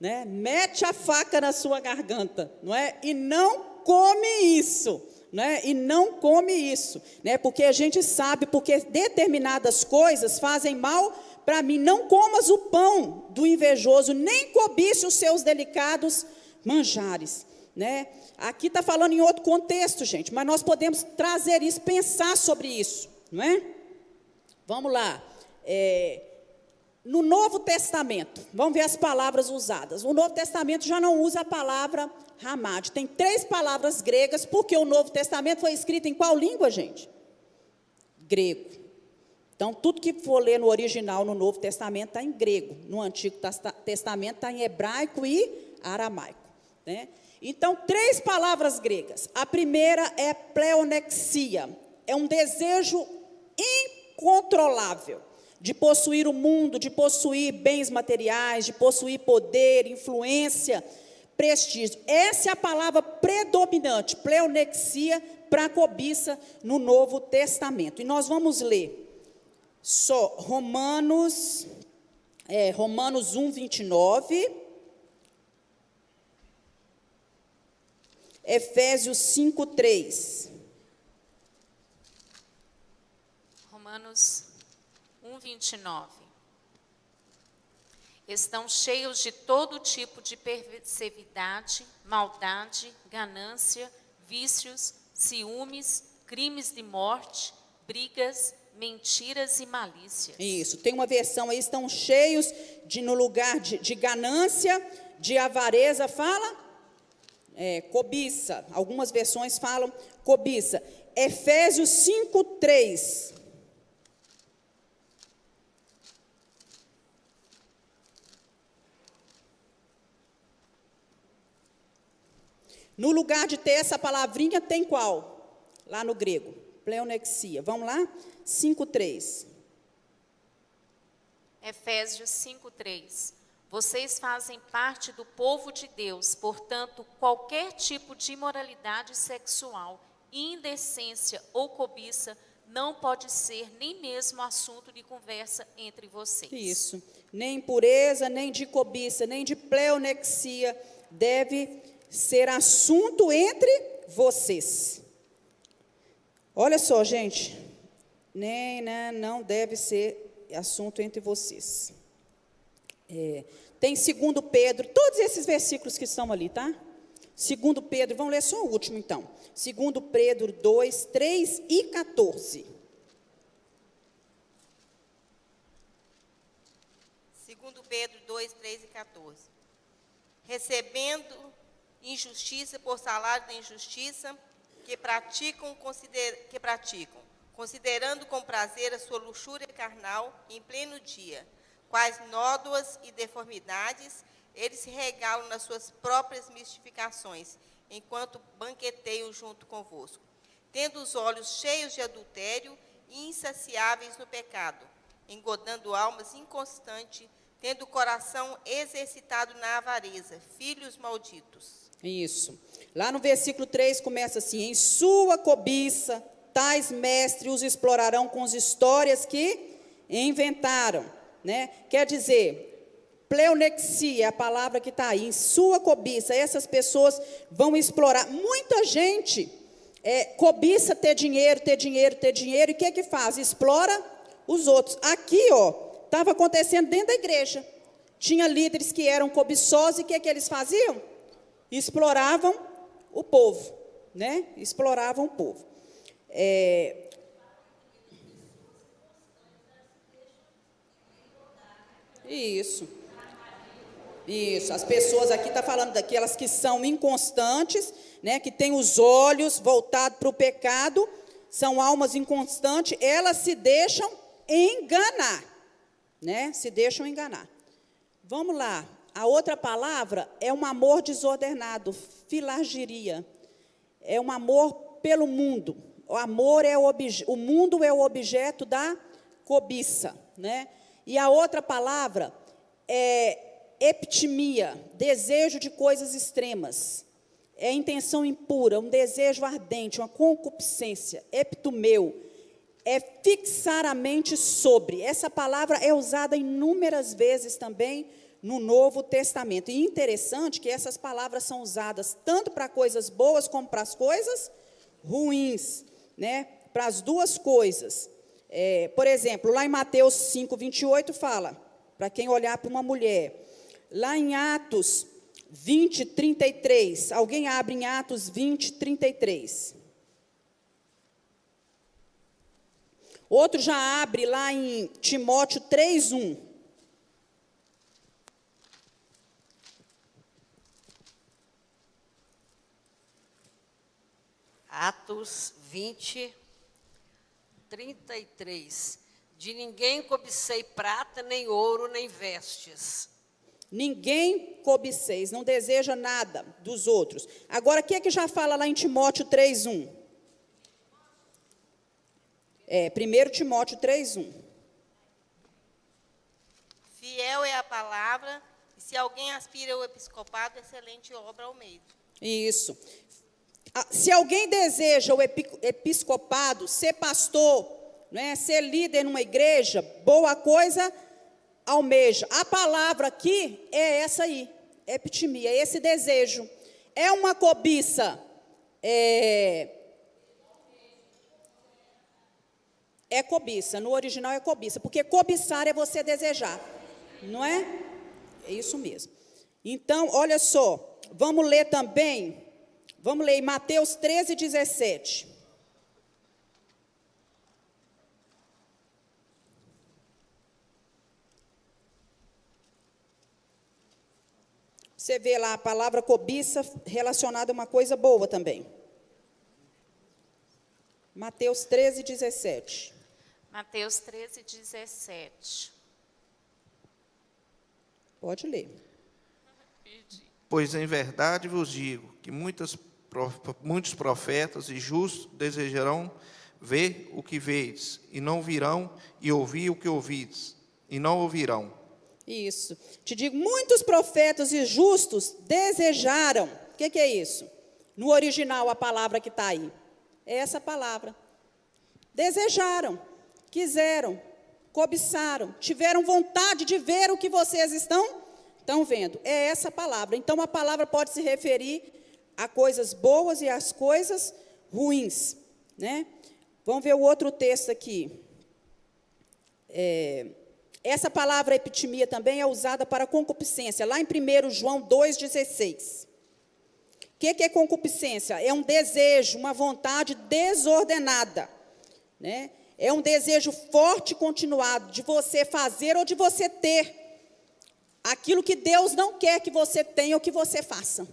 Né? Mete a faca na sua garganta, não é? E não come isso, né? E não come isso, né? Porque a gente sabe, porque determinadas coisas fazem mal para mim. Não comas o pão do invejoso, nem cobice os seus delicados manjares, né? Aqui está falando em outro contexto, gente, mas nós podemos trazer isso, pensar sobre isso, não é? Vamos lá. No Novo Testamento, vamos ver as palavras usadas. O Novo Testamento já não usa a palavra ramad. Tem 3 palavras gregas, porque o Novo Testamento foi escrito em qual língua, gente? Grego. Então, tudo que for ler no original, no Novo Testamento, está em grego. No Antigo Testamento está em hebraico e aramaico, né? Então, 3 palavras gregas. A primeira é pleonexia. É um desejo incontrolável de possuir o mundo, de possuir bens materiais, de possuir poder, influência, prestígio. Essa é a palavra predominante, pleonexia, para a cobiça no Novo Testamento. E nós vamos ler só Romanos 1:29, Efésios 5:3. Romanos 1:29. Estão cheios de todo tipo de perversidade, maldade, ganância, vícios, ciúmes, crimes de morte, brigas, mentiras e malícias. Isso, tem uma versão aí, estão cheios de, no lugar de ganância, de avareza, fala cobiça. Algumas versões falam cobiça. Efésios 5:3. No lugar de ter essa palavrinha, tem qual? Lá no grego, pleonexia. Vamos lá? 5:3. Efésios 5:3. Vocês fazem parte do povo de Deus, portanto, qualquer tipo de imoralidade sexual, indecência ou cobiça não pode ser nem mesmo assunto de conversa entre vocês. Isso. Nem impureza, nem de cobiça, nem de pleonexia deve ser assunto entre vocês. Olha só, gente. Não deve ser assunto entre vocês. Tem 2 Pedro, todos esses versículos que estão ali, tá? 2 Pedro, vamos ler só o último então. 2 Pedro 2, 3 e 14. 2 Pedro 2, 3 e 14. Recebendo injustiça por salário da injustiça que praticam, considerando com prazer a sua luxúria carnal em pleno dia, quais nódoas e deformidades eles se regalam nas suas próprias mistificações, enquanto banqueteiam junto convosco, tendo os olhos cheios de adultério e insaciáveis no pecado, engodando almas inconstantes, tendo o coração exercitado na avareza, filhos malditos. Isso. Lá no versículo 3 começa assim, em sua cobiça, tais mestres os explorarão com as histórias que inventaram, né? Quer dizer, pleonexia é a palavra que está aí, em sua cobiça, essas pessoas vão explorar. Muita gente cobiça ter dinheiro, e o que faz? Explora os outros. Aqui, ó, estava acontecendo dentro da igreja. Tinha líderes que eram cobiçosos, e o que eles faziam? Exploravam o povo, né? Exploravam o povo. Isso. As pessoas aqui está falando daquelas que são inconstantes, né? Que têm os olhos voltados para o pecado, são almas inconstantes, elas se deixam enganar, né? Se deixam enganar. Vamos lá. A outra palavra é um amor desordenado, filargiria. É um amor pelo mundo. O mundo é o objeto da cobiça, né? E a outra palavra é epitimia, desejo de coisas extremas. É intenção impura, um desejo ardente, uma concupiscência. Epitumeu é fixar a mente sobre. Essa palavra é usada inúmeras vezes também no Novo Testamento. E interessante que essas palavras são usadas tanto para coisas boas como para as coisas ruins, né? Para as duas coisas. Por exemplo, lá em Mateus 5:28 fala, para quem olhar para uma mulher. Lá em Atos 20:33, alguém abre em Atos 20:33. Outro já abre lá em Timóteo 3:1. Atos 20:33. De ninguém cobicei prata, nem ouro, nem vestes. Ninguém cobiceis, não deseja nada dos outros. Agora, o que é que já fala lá em Timóteo 3:1? 1 Timóteo 3:1. Fiel é a palavra, e se alguém aspira ao episcopado, excelente obra ao meio. Isso. Se alguém deseja o episcopado, ser pastor, né, ser líder numa igreja, boa coisa almeja. A palavra aqui é essa aí, epitimia, esse desejo. É uma cobiça. É cobiça, no original é cobiça, porque cobiçar é você desejar, não é? É isso mesmo. Então, olha só, vamos ler também, vamos ler em Mateus 13:17. Você vê lá a palavra cobiça relacionada a uma coisa boa também. Mateus 13:17. Mateus 13:17. Pode ler. Pois em verdade vos digo que muitos profetas e justos desejarão ver o que vedes, e não virão, e ouvir o que ouvides, e não ouvirão. Isso. Te digo, muitos profetas e justos desejaram. O que é isso? No original, a palavra que está aí. É essa palavra. Desejaram, quiseram, cobiçaram, tiveram vontade de ver o que vocês estão vendo. É essa palavra. Então, a palavra pode se referir a coisas boas e às coisas ruins, né? Vamos ver o outro texto aqui. Essa palavra epitimia também é usada para concupiscência, lá em 1 João 2,16. O que é concupiscência? É um desejo, uma vontade desordenada, né? É um desejo forte e continuado de você fazer ou de você ter aquilo que Deus não quer que você tenha ou que você faça.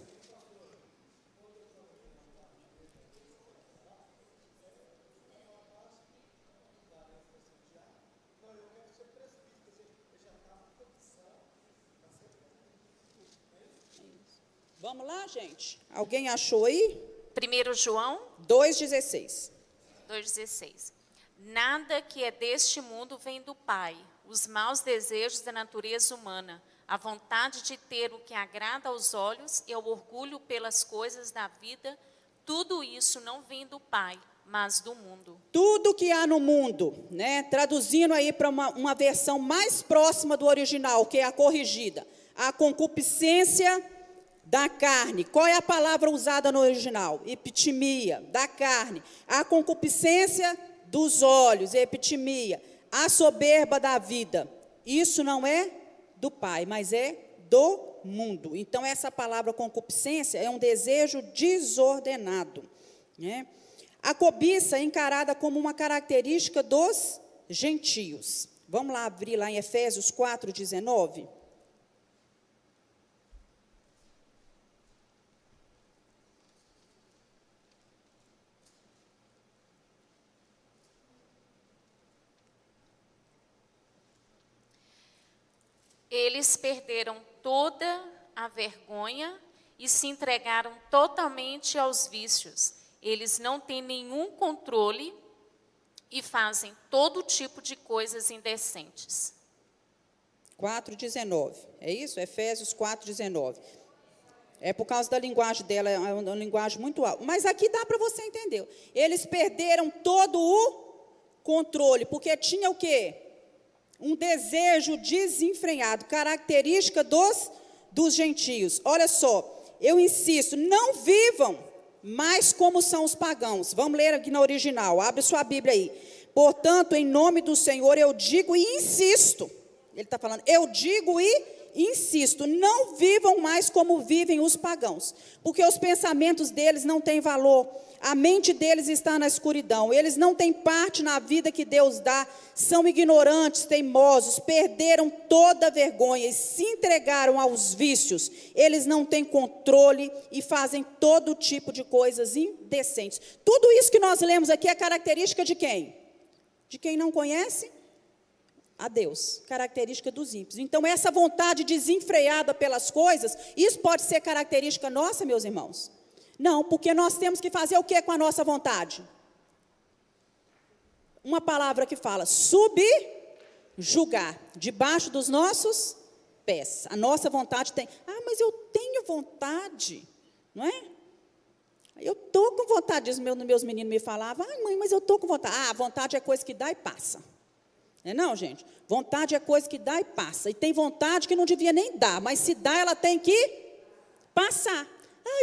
Vamos lá, gente? Alguém achou aí? 1 João 2,16. 2,16. Nada que é deste mundo vem do Pai. Os maus desejos da natureza humana, a vontade de ter o que agrada aos olhos e o orgulho pelas coisas da vida, tudo isso não vem do Pai, mas do mundo. Tudo que há no mundo, né? Traduzindo aí para uma versão mais próxima do original, que é a corrigida. A concupiscência da carne. Qual é a palavra usada no original? Epitimia, da carne. A concupiscência dos olhos, epitimia. A soberba da vida. Isso não é do Pai, mas é do mundo. Então, essa palavra concupiscência é um desejo desordenado, né? A cobiça é encarada como uma característica dos gentios. Vamos lá abrir lá em Efésios 4:19. Eles perderam toda a vergonha e se entregaram totalmente aos vícios. Eles não têm nenhum controle e fazem todo tipo de coisas indecentes. 4:19, é isso? Efésios 4:19. É por causa da linguagem dela, é uma linguagem muito alta. Mas aqui dá para você entender. Eles perderam todo o controle, porque tinha o quê? Um desejo desenfreado, característica dos gentios. Olha só, eu insisto, não vivam mais como são os pagãos. Vamos ler aqui na original, abre sua Bíblia aí. Portanto, em nome do Senhor, eu digo e insisto. Ele está falando, eu digo e insisto, não vivam mais como vivem os pagãos, porque os pensamentos deles não têm valor, a mente deles está na escuridão, eles não têm parte na vida que Deus dá, são ignorantes, teimosos, perderam toda a vergonha e se entregaram aos vícios, eles não têm controle e fazem todo tipo de coisas indecentes. Tudo isso que nós lemos aqui é característica de quem? De quem não conhece a Deus, característica dos ímpios. Então, essa vontade desenfreada pelas coisas, isso pode ser característica nossa, meus irmãos? Não, porque nós temos que fazer o que com a nossa vontade? Uma palavra que fala, subjugar, debaixo dos nossos pés. A nossa vontade tem, mas eu tenho vontade, não é? Eu estou com vontade, meus meninos me falavam, mãe, mas eu estou com vontade. A vontade é coisa que dá e passa. Não, gente? Vontade é coisa que dá e passa. E tem vontade que não devia nem dar, mas se dá, ela tem que passar.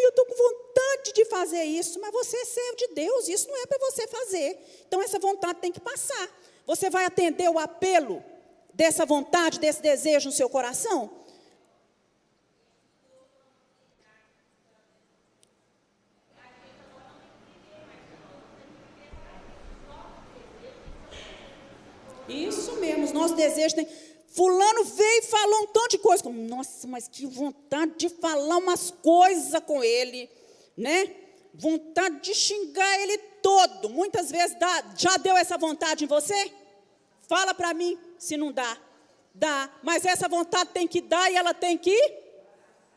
Eu estou com vontade de fazer isso, mas você é servo de Deus, isso não é para você fazer. Então, essa vontade tem que passar. Você vai atender o apelo dessa vontade, desse desejo no seu coração? Isso mesmo, os nossos desejos têm... Fulano veio e falou um tanto de coisa. Nossa, mas que vontade de falar umas coisas com ele, né? Vontade de xingar ele todo. Muitas vezes já deu essa vontade em você? Fala para mim se não dá. Dá, mas essa vontade tem que dar e ela tem que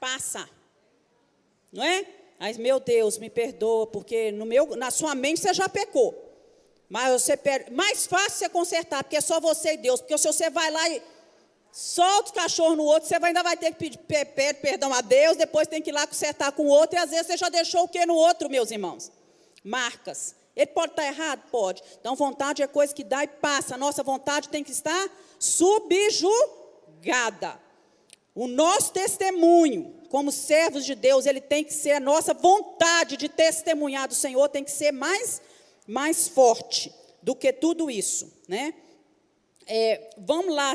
passar. Não é? Mas, meu Deus, me perdoa, porque na sua mente você já pecou. Mas mais fácil você consertar, porque é só você e Deus. Porque se você vai lá e solta o cachorro no outro, você ainda vai ter que pedir perdão a Deus, depois tem que ir lá consertar com o outro, e às vezes você já deixou o que no outro, meus irmãos? Marcas. Ele pode estar errado? Pode. Então, vontade é coisa que dá e passa. A nossa vontade tem que estar subjugada. O nosso testemunho, como servos de Deus, ele tem que ser, a nossa vontade de testemunhar do Senhor tem que ser mais forte do que tudo isso, né? Vamos lá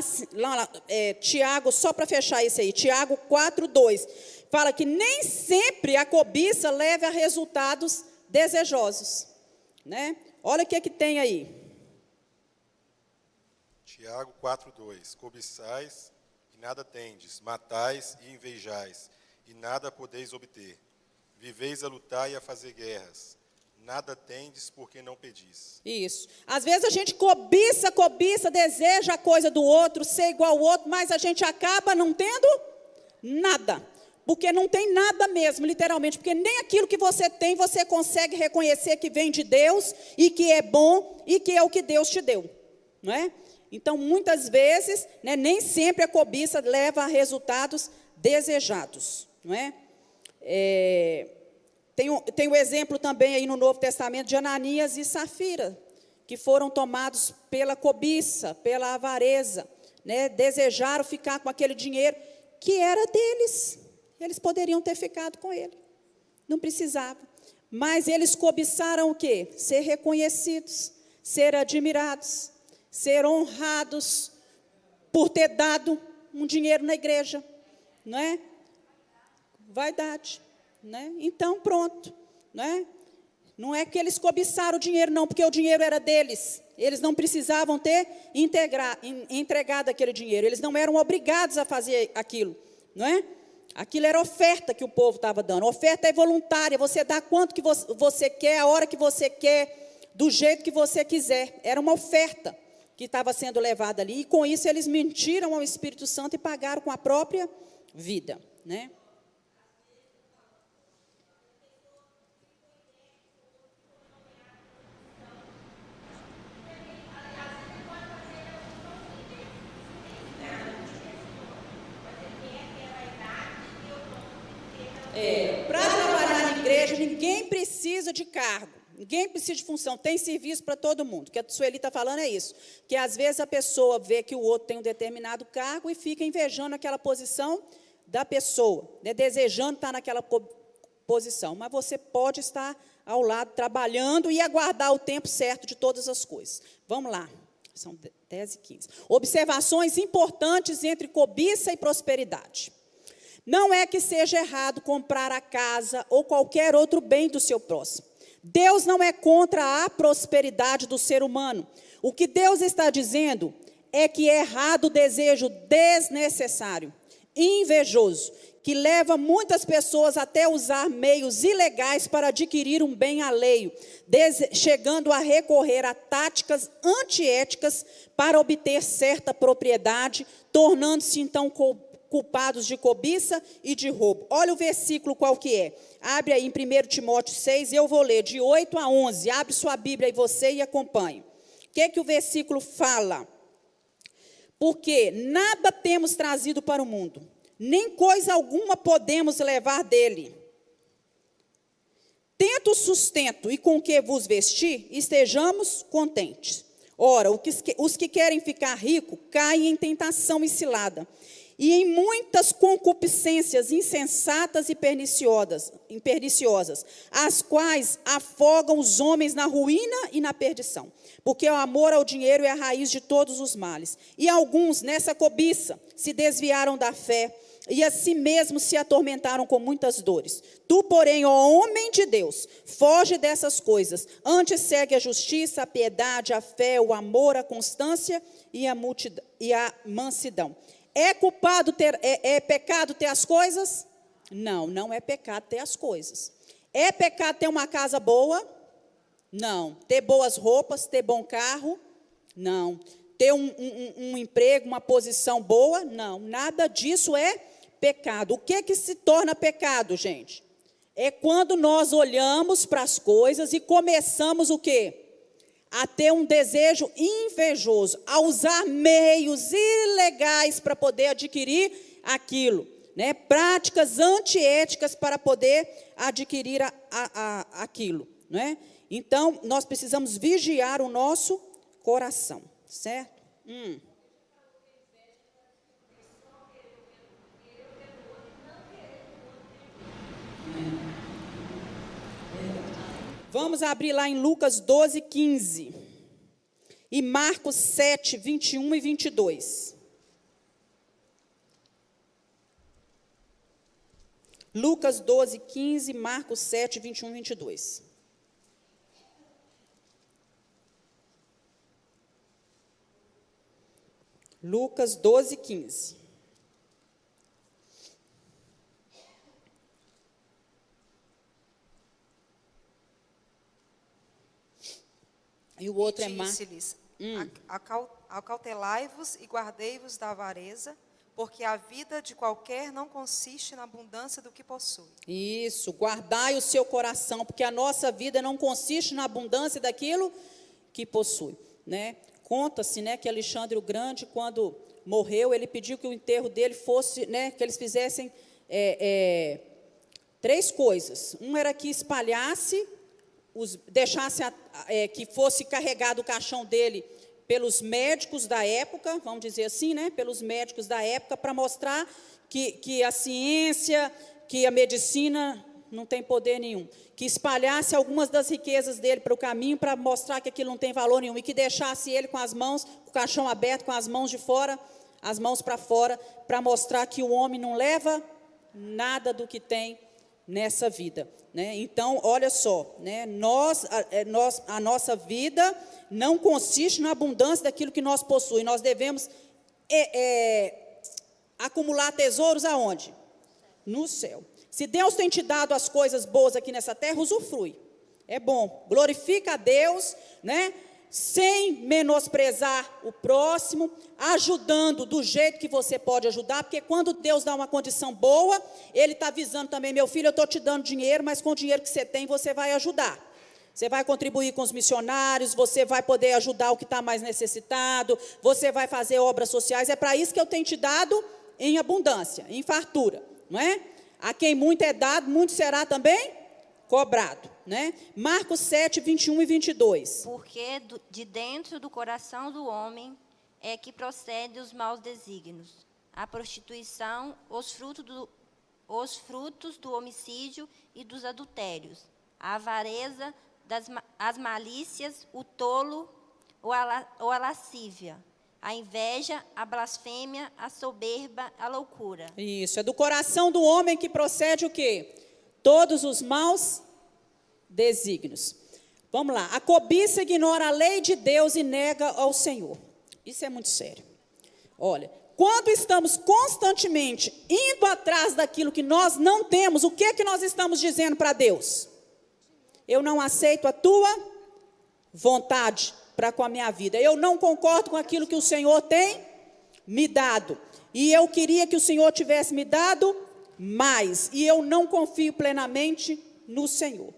Tiago, só para fechar isso aí, Tiago 4:2, fala que nem sempre a cobiça leva a resultados desejosos, né? Olha o que tem aí. Tiago 4:2, cobiçais e nada tendes, matais e invejais, e nada podeis obter. Viveis a lutar e a fazer guerras. Nada tendes porque não pedis. Isso. Às vezes a gente cobiça, deseja a coisa do outro, ser igual ao outro, mas a gente acaba não tendo nada. Porque não tem nada mesmo, literalmente. Porque nem aquilo que você tem, você consegue reconhecer que vem de Deus e que é bom e que é o que Deus te deu. Não é? Então, muitas vezes, né, nem sempre a cobiça leva a resultados desejados. Não é? Tem o exemplo também aí no Novo Testamento de Ananias e Safira, que foram tomados pela cobiça, pela avareza, né? Desejaram ficar com aquele dinheiro que era deles. Eles poderiam ter ficado com ele, não precisavam. Mas eles cobiçaram o quê? Ser reconhecidos, ser admirados, ser honrados por ter dado um dinheiro na igreja, não é? Vaidade, né? Então, pronto, não é? Não é que eles cobiçaram o dinheiro, não, porque o dinheiro era deles. Eles não precisavam ter entregado aquele dinheiro. Eles não eram obrigados a fazer aquilo, não é? Aquilo era oferta que o povo estava dando. Oferta é voluntária, você dá quanto que você quer, a hora que você quer, do jeito que você quiser. Era uma oferta que estava sendo levada ali. E com isso eles mentiram ao Espírito Santo e pagaram com a própria vida, né? Para trabalhar na igreja, ninguém precisa de cargo, ninguém precisa de função, tem serviço para todo mundo. O que a Sueli está falando é isso, que às vezes a pessoa vê que o outro tem um determinado cargo e fica invejando aquela posição da pessoa, né, desejando estar naquela posição, mas você pode estar ao lado, trabalhando e aguardar o tempo certo de todas as coisas. Vamos lá, são 10h15. Observações importantes entre cobiça e prosperidade. Não é que seja errado comprar a casa ou qualquer outro bem do seu próximo. Deus não é contra a prosperidade do ser humano. O que Deus está dizendo é que é errado o desejo desnecessário, invejoso, que leva muitas pessoas até usar meios ilegais para adquirir um bem alheio, chegando a recorrer a táticas antiéticas para obter certa propriedade, tornando-se então culpados de cobiça e de roubo. Olha o versículo qual que é. Abre aí em 1 Timóteo 6, eu vou ler de 8 a 11. Abre sua Bíblia aí você e acompanhe. O que é que o versículo fala? Porque nada temos trazido para o mundo, nem coisa alguma podemos levar dele. Tendo sustento e com que vos vestir, estejamos contentes. Ora, os que querem ficar ricos caem em tentação e cilada, e em muitas concupiscências insensatas e perniciosas, as quais afogam os homens na ruína e na perdição. Porque o amor ao dinheiro é a raiz de todos os males. E alguns, nessa cobiça, se desviaram da fé, e a si mesmos se atormentaram com muitas dores. Tu, porém, ó homem de Deus, foge dessas coisas. Antes segue a justiça, a piedade, a fé, o amor, a constância e a mansidão. É pecado ter as coisas? Não, não é pecado ter as coisas. É pecado ter uma casa boa? Não. Ter boas roupas, ter bom carro? Não. Ter um emprego, uma posição boa? Não. Nada disso é pecado. O que se torna pecado, gente? É quando nós olhamos para as coisas e começamos o quê? A ter um desejo invejoso, a usar meios ilegais para poder adquirir aquilo, né? Práticas antiéticas para poder adquirir aquilo, né? Então, nós precisamos vigiar o nosso coração, certo? Vamos abrir lá em Lucas 12, 15. E Marcos 7, 21 e 22. Lucas 12, 15, Marcos 7, 21 e 22. Lucas 12, 15. E o outro é Disse-lhes, acautelai-vos e guardei-vos da avareza, porque a vida de qualquer não consiste na abundância do que possui. Isso, guardai o seu coração, porque a nossa vida não consiste na abundância daquilo que possui, né? Conta-se, né, que Alexandre o Grande, quando morreu, ele pediu que o enterro dele fosse, né, que eles fizessem 3 coisas. Uma era que espalhasse, deixasse que fosse carregado o caixão dele pelos médicos da época, vamos dizer assim, né? Pelos médicos da época, para mostrar que a ciência, que a medicina não tem poder nenhum. Que espalhasse algumas das riquezas dele para o caminho, para mostrar que aquilo não tem valor nenhum. E que deixasse ele com as mãos, com o caixão aberto, com as mãos de fora, as mãos para fora, para mostrar que o homem não leva nada do que tem nessa vida, né? Então, olha só, né? A nossa vida não consiste na abundância daquilo que nós possuímos. Nós devemos acumular tesouros aonde? No céu. Se Deus tem te dado as coisas boas aqui nessa terra, usufrui. É bom. Glorifica a Deus, né? Sem menosprezar o próximo, ajudando do jeito que você pode ajudar, porque quando Deus dá uma condição boa, Ele está avisando também, meu filho, eu estou te dando dinheiro, mas com o dinheiro que você tem, você vai ajudar. Você vai contribuir com os missionários, você vai poder ajudar o que está mais necessitado, você vai fazer obras sociais, é para isso que eu tenho te dado em abundância, em fartura, não é? A quem muito é dado, muito será também cobrado, né? Marcos 7, 21 e 22. Porque de dentro do coração do homem é que procedem os maus desígnios, a prostituição, os frutos do homicídio e dos adultérios, a avareza, as malícias, o tolo ou a lascívia, a inveja, a blasfêmia, a soberba, a loucura. Isso, é do coração do homem que procede o quê? Todos os maus desígnios. Vamos lá. A cobiça ignora a lei de Deus e nega ao Senhor. Isso é muito sério. Olha, quando estamos constantemente indo atrás daquilo que nós não temos, o que é que nós estamos dizendo para Deus? Eu não aceito a tua vontade para com a minha vida. Eu não concordo com aquilo que o Senhor tem me dado. E eu queria que o Senhor tivesse me dado mais. E eu não confio plenamente no Senhor.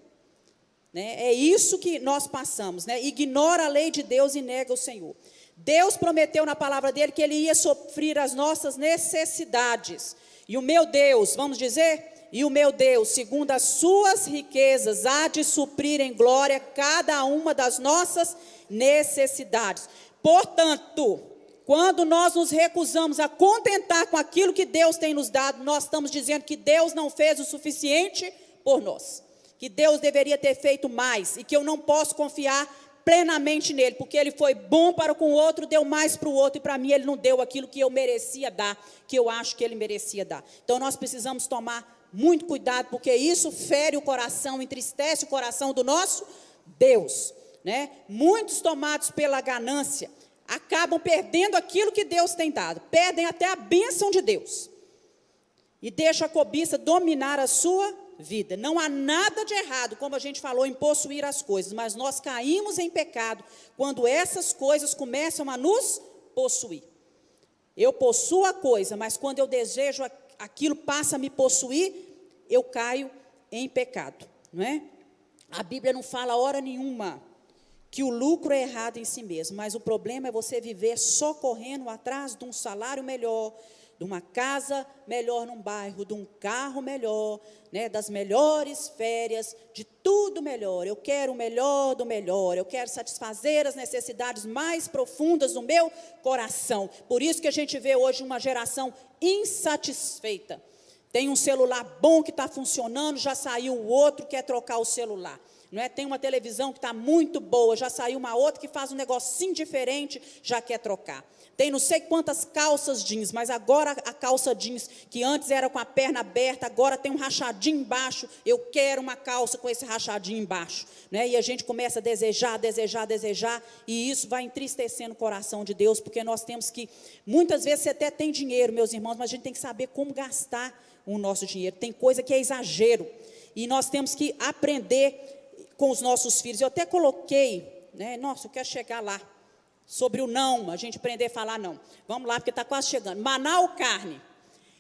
Né? É isso que nós passamos. Né? Ignora a lei de Deus e nega o Senhor. Deus prometeu na palavra dele que ele ia suprir as nossas necessidades. E o meu Deus, vamos dizer... E o meu Deus, segundo as suas riquezas, há de suprir em glória cada uma das nossas necessidades. Portanto, quando nós nos recusamos a contentar com aquilo que Deus tem nos dado, nós estamos dizendo que Deus não fez o suficiente por nós. Que Deus deveria ter feito mais e que eu não posso confiar plenamente nele, porque ele foi bom para com o outro, deu mais para o outro, e para mim ele não deu aquilo que eu merecia dar, que eu acho que ele merecia dar. Então nós precisamos tomar muito cuidado, porque isso fere o coração, entristece o coração do nosso Deus, né? Muitos tomados pela ganância acabam perdendo aquilo que Deus tem dado, perdem até a bênção de Deus e deixam a cobiça dominar a sua vida. Não há nada de errado, como a gente falou, em possuir as coisas, mas nós caímos em pecado quando essas coisas começam a nos possuir. Eu possuo a coisa, mas quando eu desejo aquilo passa a me possuir, eu caio em pecado, não é? A Bíblia não fala hora nenhuma que o lucro é errado em si mesmo, mas o problema é você viver só correndo atrás de um salário melhor, de uma casa melhor num bairro, de um carro melhor, né, das melhores férias, de tudo melhor. Eu quero o melhor do melhor, eu quero satisfazer as necessidades mais profundas do meu coração. Por isso que a gente vê hoje uma geração insatisfeita. Tem um celular bom que está funcionando, já saiu o outro, quer trocar o celular. Não é? Tem uma televisão que está muito boa, já saiu uma outra que faz um negocinho diferente, já quer trocar. Tem não sei quantas calças jeans, mas agora a calça jeans, que antes era com a perna aberta, agora tem um rachadinho embaixo, eu quero uma calça com esse rachadinho embaixo. Né? E a gente começa a desejar, e isso vai entristecendo o coração de Deus, porque nós temos que, muitas vezes você até tem dinheiro, meus irmãos, mas a gente tem que saber como gastar o nosso dinheiro. Tem coisa que é exagero, e nós temos que aprender com os nossos filhos. Eu até coloquei, né? Nossa, eu quero chegar lá, sobre o não, a gente aprender a falar não. Vamos lá, porque está quase chegando. Maná ou carne?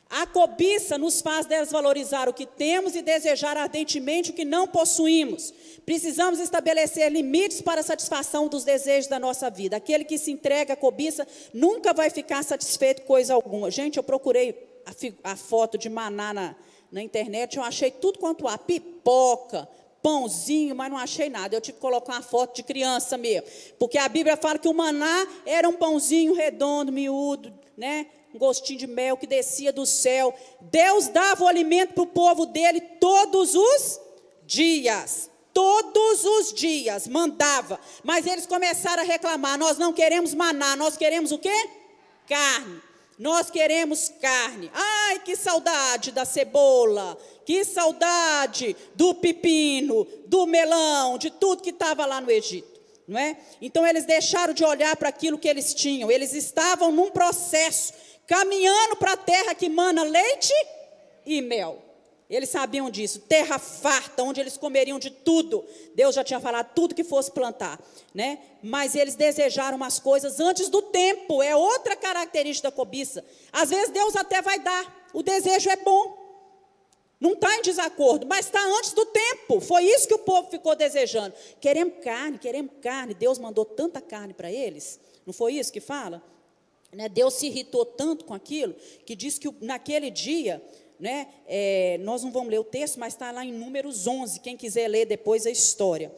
A cobiça nos faz desvalorizar o que temos e desejar ardentemente o que não possuímos. Precisamos estabelecer limites para a satisfação dos desejos da nossa vida. Aquele que se entrega à cobiça nunca vai ficar satisfeito com coisa alguma. Gente, eu procurei a foto de maná na internet, eu achei tudo quanto há, pipoca, pãozinho, mas não achei nada. Eu tive que colocar uma foto de criança mesmo, porque a Bíblia fala que o maná era um pãozinho redondo, miúdo, né? Um gostinho de mel que descia do céu. Deus dava o alimento para o povo dele todos os dias. Todos os dias mandava. Mas eles começaram a reclamar: nós não queremos maná, nós queremos o quê? Carne. Nós queremos carne. Ai, que saudade da cebola, que saudade do pepino, do melão, de tudo que estava lá no Egito, não é? Então eles deixaram de olhar para aquilo que eles tinham. Eles estavam num processo, caminhando para a terra que mana leite e mel. Eles sabiam disso, terra farta, onde eles comeriam de tudo. Deus já tinha falado tudo que fosse plantar, né? Mas eles desejaram umas coisas antes do tempo. É outra característica da cobiça. Às vezes Deus até vai dar, o desejo é bom, não está em desacordo, mas está antes do tempo. Foi isso que o povo ficou desejando. Queremos carne. Deus mandou tanta carne para eles, não foi isso que fala? Né? Deus se irritou tanto com aquilo, que diz que naquele dia, né, nós não vamos ler o texto, mas está lá em Números 11, quem quiser ler depois a história.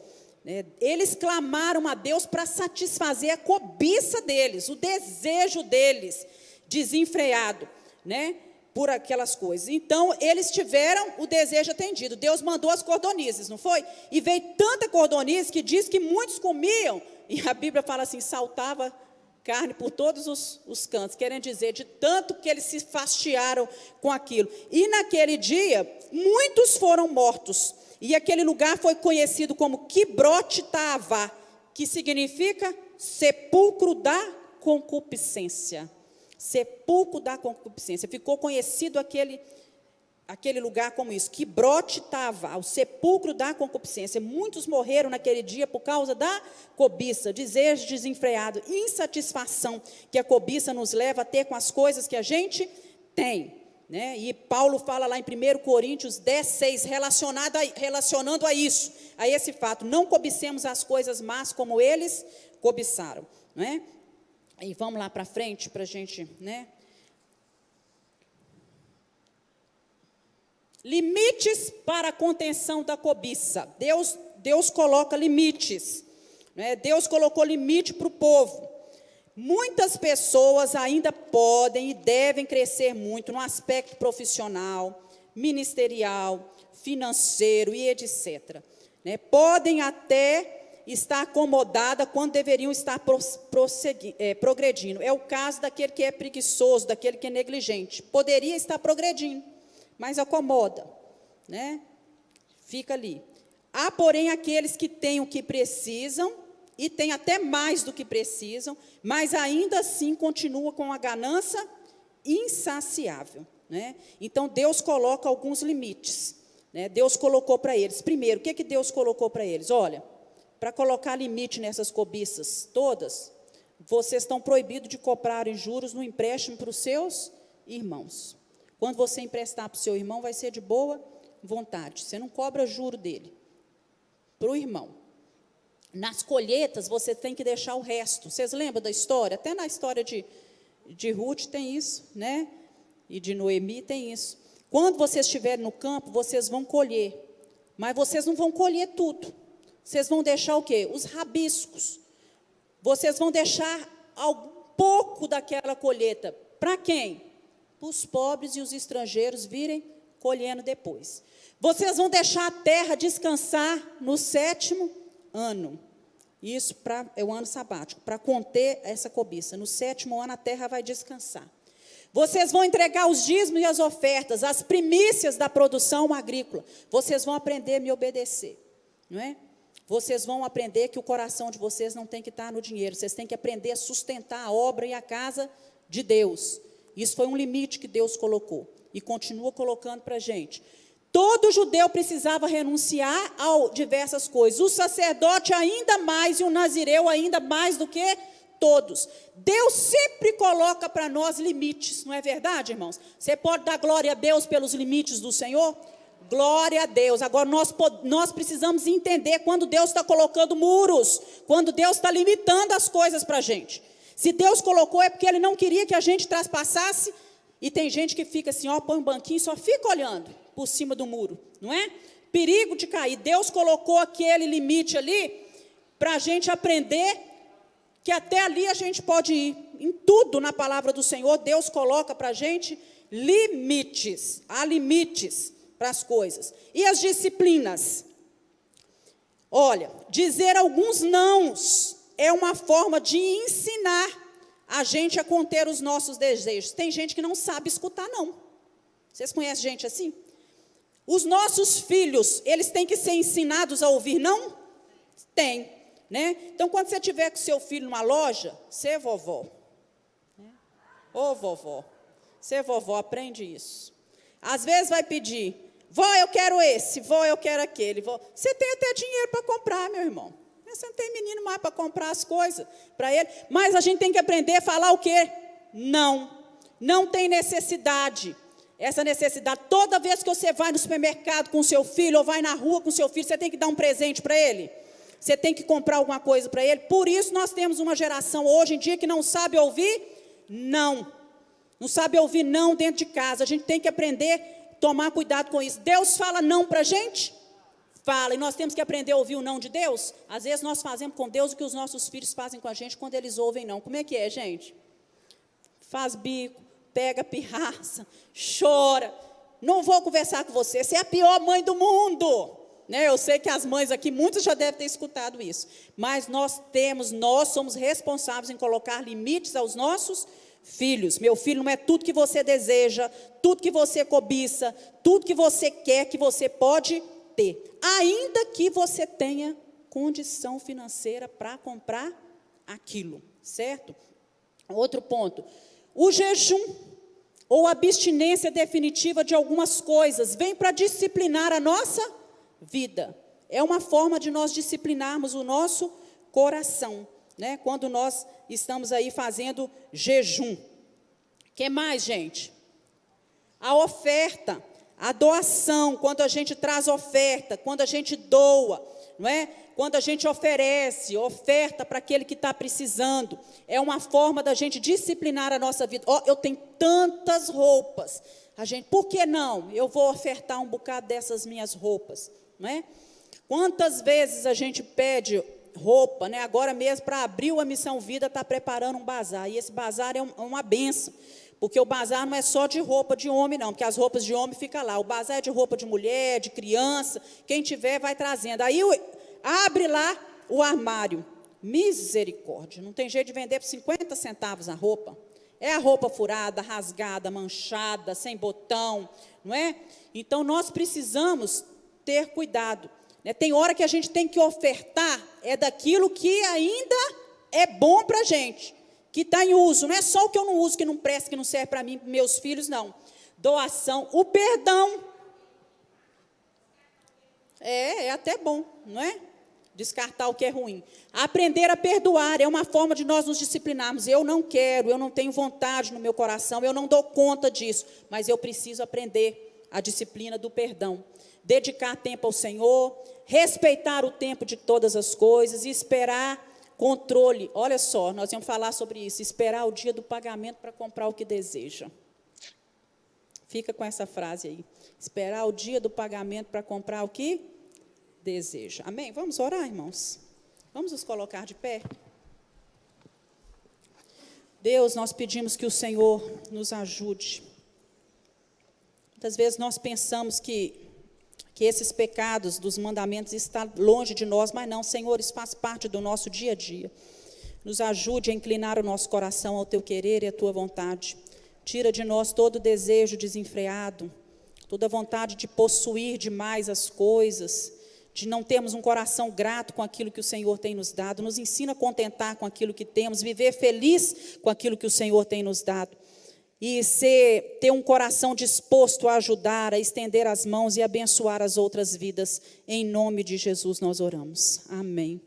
Eles clamaram a Deus para satisfazer a cobiça deles, o desejo deles, desenfreado, né, por aquelas coisas. Então, eles tiveram o desejo atendido. Deus mandou as cordonizes, não foi? E veio tanta cordonice que diz que muitos comiam, e a Bíblia fala assim, saltava carne por todos os cantos, querendo dizer, de tanto que eles se fastiaram com aquilo. E naquele dia, muitos foram mortos, e aquele lugar foi conhecido como Quibrote Taavá, que significa sepulcro da concupiscência. Sepulcro da concupiscência. Ficou conhecido aquele lugar como isso, Quibrote Taavá, o sepulcro da concupiscência. Muitos morreram naquele dia por causa da cobiça, desejo desenfreado, insatisfação que a cobiça nos leva a ter com as coisas que a gente tem, né? E Paulo fala lá em 1 Coríntios 10:6, relacionando a isso, a esse fato: não cobicemos as coisas más como eles cobiçaram, não é? E vamos lá para frente para a gente, né? Limites para a contenção da cobiça. Deus coloca limites, né? Deus colocou limite para o povo. Muitas pessoas ainda podem e devem crescer muito no aspecto profissional, ministerial, financeiro e etc. Né? Podem até estar acomodadas quando deveriam estar progredindo. É o caso daquele que é preguiçoso, daquele que é negligente. Poderia estar progredindo, mas acomoda, né? Fica ali. Há, porém, aqueles que têm o que precisam, e têm até mais do que precisam, mas ainda assim continuam com a ganância insaciável, né? Então, Deus coloca alguns limites, né? Deus colocou para eles. Primeiro, o que Deus colocou para eles? Olha, para colocar limite nessas cobiças todas, vocês estão proibidos de cobrarem juros no empréstimo para os seus irmãos. Quando você emprestar para o seu irmão, vai ser de boa vontade. Você não cobra juro dele, para o irmão. Nas colheitas, você tem que deixar o resto. Vocês lembram da história? Até na história de Ruth tem isso, né? E de Noemi tem isso. Quando vocês estiverem no campo, vocês vão colher. Mas vocês não vão colher tudo. Vocês vão deixar o quê? Os rabiscos. Vocês vão deixar um pouco daquela colheita. Para quem? Para os pobres e os estrangeiros virem colhendo depois. Vocês vão deixar a terra descansar no 7º ano. Isso é o ano sabático, para conter essa cobiça. No 7º ano a terra vai descansar. Vocês vão entregar os dízimos e as ofertas, as primícias da produção agrícola. Vocês vão aprender a me obedecer, não é? Vocês vão aprender que o coração de vocês não tem que estar no dinheiro. Vocês têm que aprender a sustentar a obra e a casa de Deus. Isso foi um limite que Deus colocou e continua colocando para a gente. Todo judeu precisava renunciar a diversas coisas. O sacerdote ainda mais e o nazireu ainda mais do que todos. Deus sempre coloca para nós limites, não é verdade, irmãos? Você pode dar glória a Deus pelos limites do Senhor? Glória a Deus. Agora, nós precisamos entender quando Deus está colocando muros, quando Deus está limitando as coisas para a gente. Se Deus colocou, é porque Ele não queria que a gente traspassasse. E tem gente que fica assim, ó, põe um banquinho e só fica olhando. por cima do muro, não é? Perigo de cair. Deus colocou aquele limite ali para a gente aprender que até ali a gente pode ir. Em tudo na palavra do Senhor, Deus coloca para a gente limites. Há limites para as coisas. E as disciplinas? Olha, dizer alguns nãos é uma forma de ensinar a gente a conter os nossos desejos. Tem gente que não sabe escutar não. Vocês conhecem gente assim? Os nossos filhos, eles têm que ser ensinados a ouvir não? Tem, né? Então, quando você tiver com seu filho numa loja, você vovó. Ô vovó, você vovó, aprende isso. Às vezes vai pedir, vó, eu quero esse, vó, eu quero aquele. Vó. Você tem até dinheiro para comprar, meu irmão. Você não tem menino mais para comprar as coisas para ele. Mas a gente tem que aprender a falar o quê? Não. Não tem necessidade. Essa necessidade, toda vez que você vai no supermercado com o seu filho, ou vai na rua com o seu filho, você tem que dar um presente para ele. Você tem que comprar alguma coisa para ele. Por isso nós temos uma geração hoje em dia que não sabe ouvir não. Não sabe ouvir não dentro de casa. A gente tem que aprender a tomar cuidado com isso. Deus fala não para a gente? Fala. E nós temos que aprender a ouvir o não de Deus? Às vezes nós fazemos com Deus o que os nossos filhos fazem com a gente quando eles ouvem não. Como é que é, gente? Faz bico, pega pirraça, chora. Não vou conversar com você. Você é a pior mãe do mundo. Né? Eu sei que as mães aqui, muitas já devem ter escutado isso. Mas nós somos responsáveis em colocar limites aos nossos filhos. Meu filho, não é tudo que você deseja, tudo que você cobiça, tudo que você quer que você pode ter. Ainda que você tenha condição financeira para comprar aquilo, certo? Outro ponto. O jejum ou abstinência definitiva de algumas coisas vem para disciplinar a nossa vida. É uma forma de nós disciplinarmos o nosso coração, né? Quando nós estamos aí fazendo jejum. O que mais, gente? A oferta, a doação, quando a gente traz oferta, quando a gente doa, não é? Quando a gente oferece, oferta para aquele que está precisando, é uma forma da gente disciplinar a nossa vida. Eu tenho tantas roupas, por que não? Eu vou ofertar um bocado dessas minhas roupas, não é? Quantas vezes a gente pede roupa, né? Agora mesmo, para abril, a Missão Vida está preparando um bazar, e esse bazar é uma bênção, porque o bazar não é só de roupa de homem, não, porque as roupas de homem ficam lá, o bazar é de roupa de mulher, de criança, quem tiver vai trazendo, aí abre lá o armário, misericórdia, não tem jeito de vender por 50 centavos a roupa, é a roupa furada, rasgada, manchada, sem botão, não é? Então, nós precisamos ter cuidado, né? Tem hora que a gente tem que ofertar, é daquilo que ainda é bom para a gente, que está em uso, não é só o que eu não uso, que não presta, que não serve para mim, para meus filhos, não. Doação, o perdão, é até bom, não é? Descartar o que é ruim. Aprender a perdoar é uma forma de nós nos disciplinarmos. Eu não quero, eu não tenho vontade no meu coração, eu não dou conta disso, mas eu preciso aprender a disciplina do perdão. Dedicar tempo ao Senhor, respeitar o tempo de todas as coisas e esperar controle. Olha só, nós vamos falar sobre isso, esperar o dia do pagamento para comprar o que deseja. Fica com essa frase aí. Esperar o dia do pagamento para comprar o que deseja. Amém? Vamos orar, irmãos? Vamos nos colocar de pé? Deus, nós pedimos que o Senhor nos ajude. Muitas vezes nós pensamos que esses pecados dos mandamentos estão longe de nós, mas não, Senhor, isso faz parte do nosso dia a dia. Nos ajude a inclinar o nosso coração ao Teu querer e à Tua vontade. Tira de nós todo desejo desenfreado, toda vontade de possuir demais as coisas, de não termos um coração grato com aquilo que o Senhor tem nos dado. Nos ensina a contentar com aquilo que temos, viver feliz com aquilo que o Senhor tem nos dado. E ter um coração disposto a ajudar, a estender as mãos e abençoar as outras vidas. Em nome de Jesus nós oramos. Amém.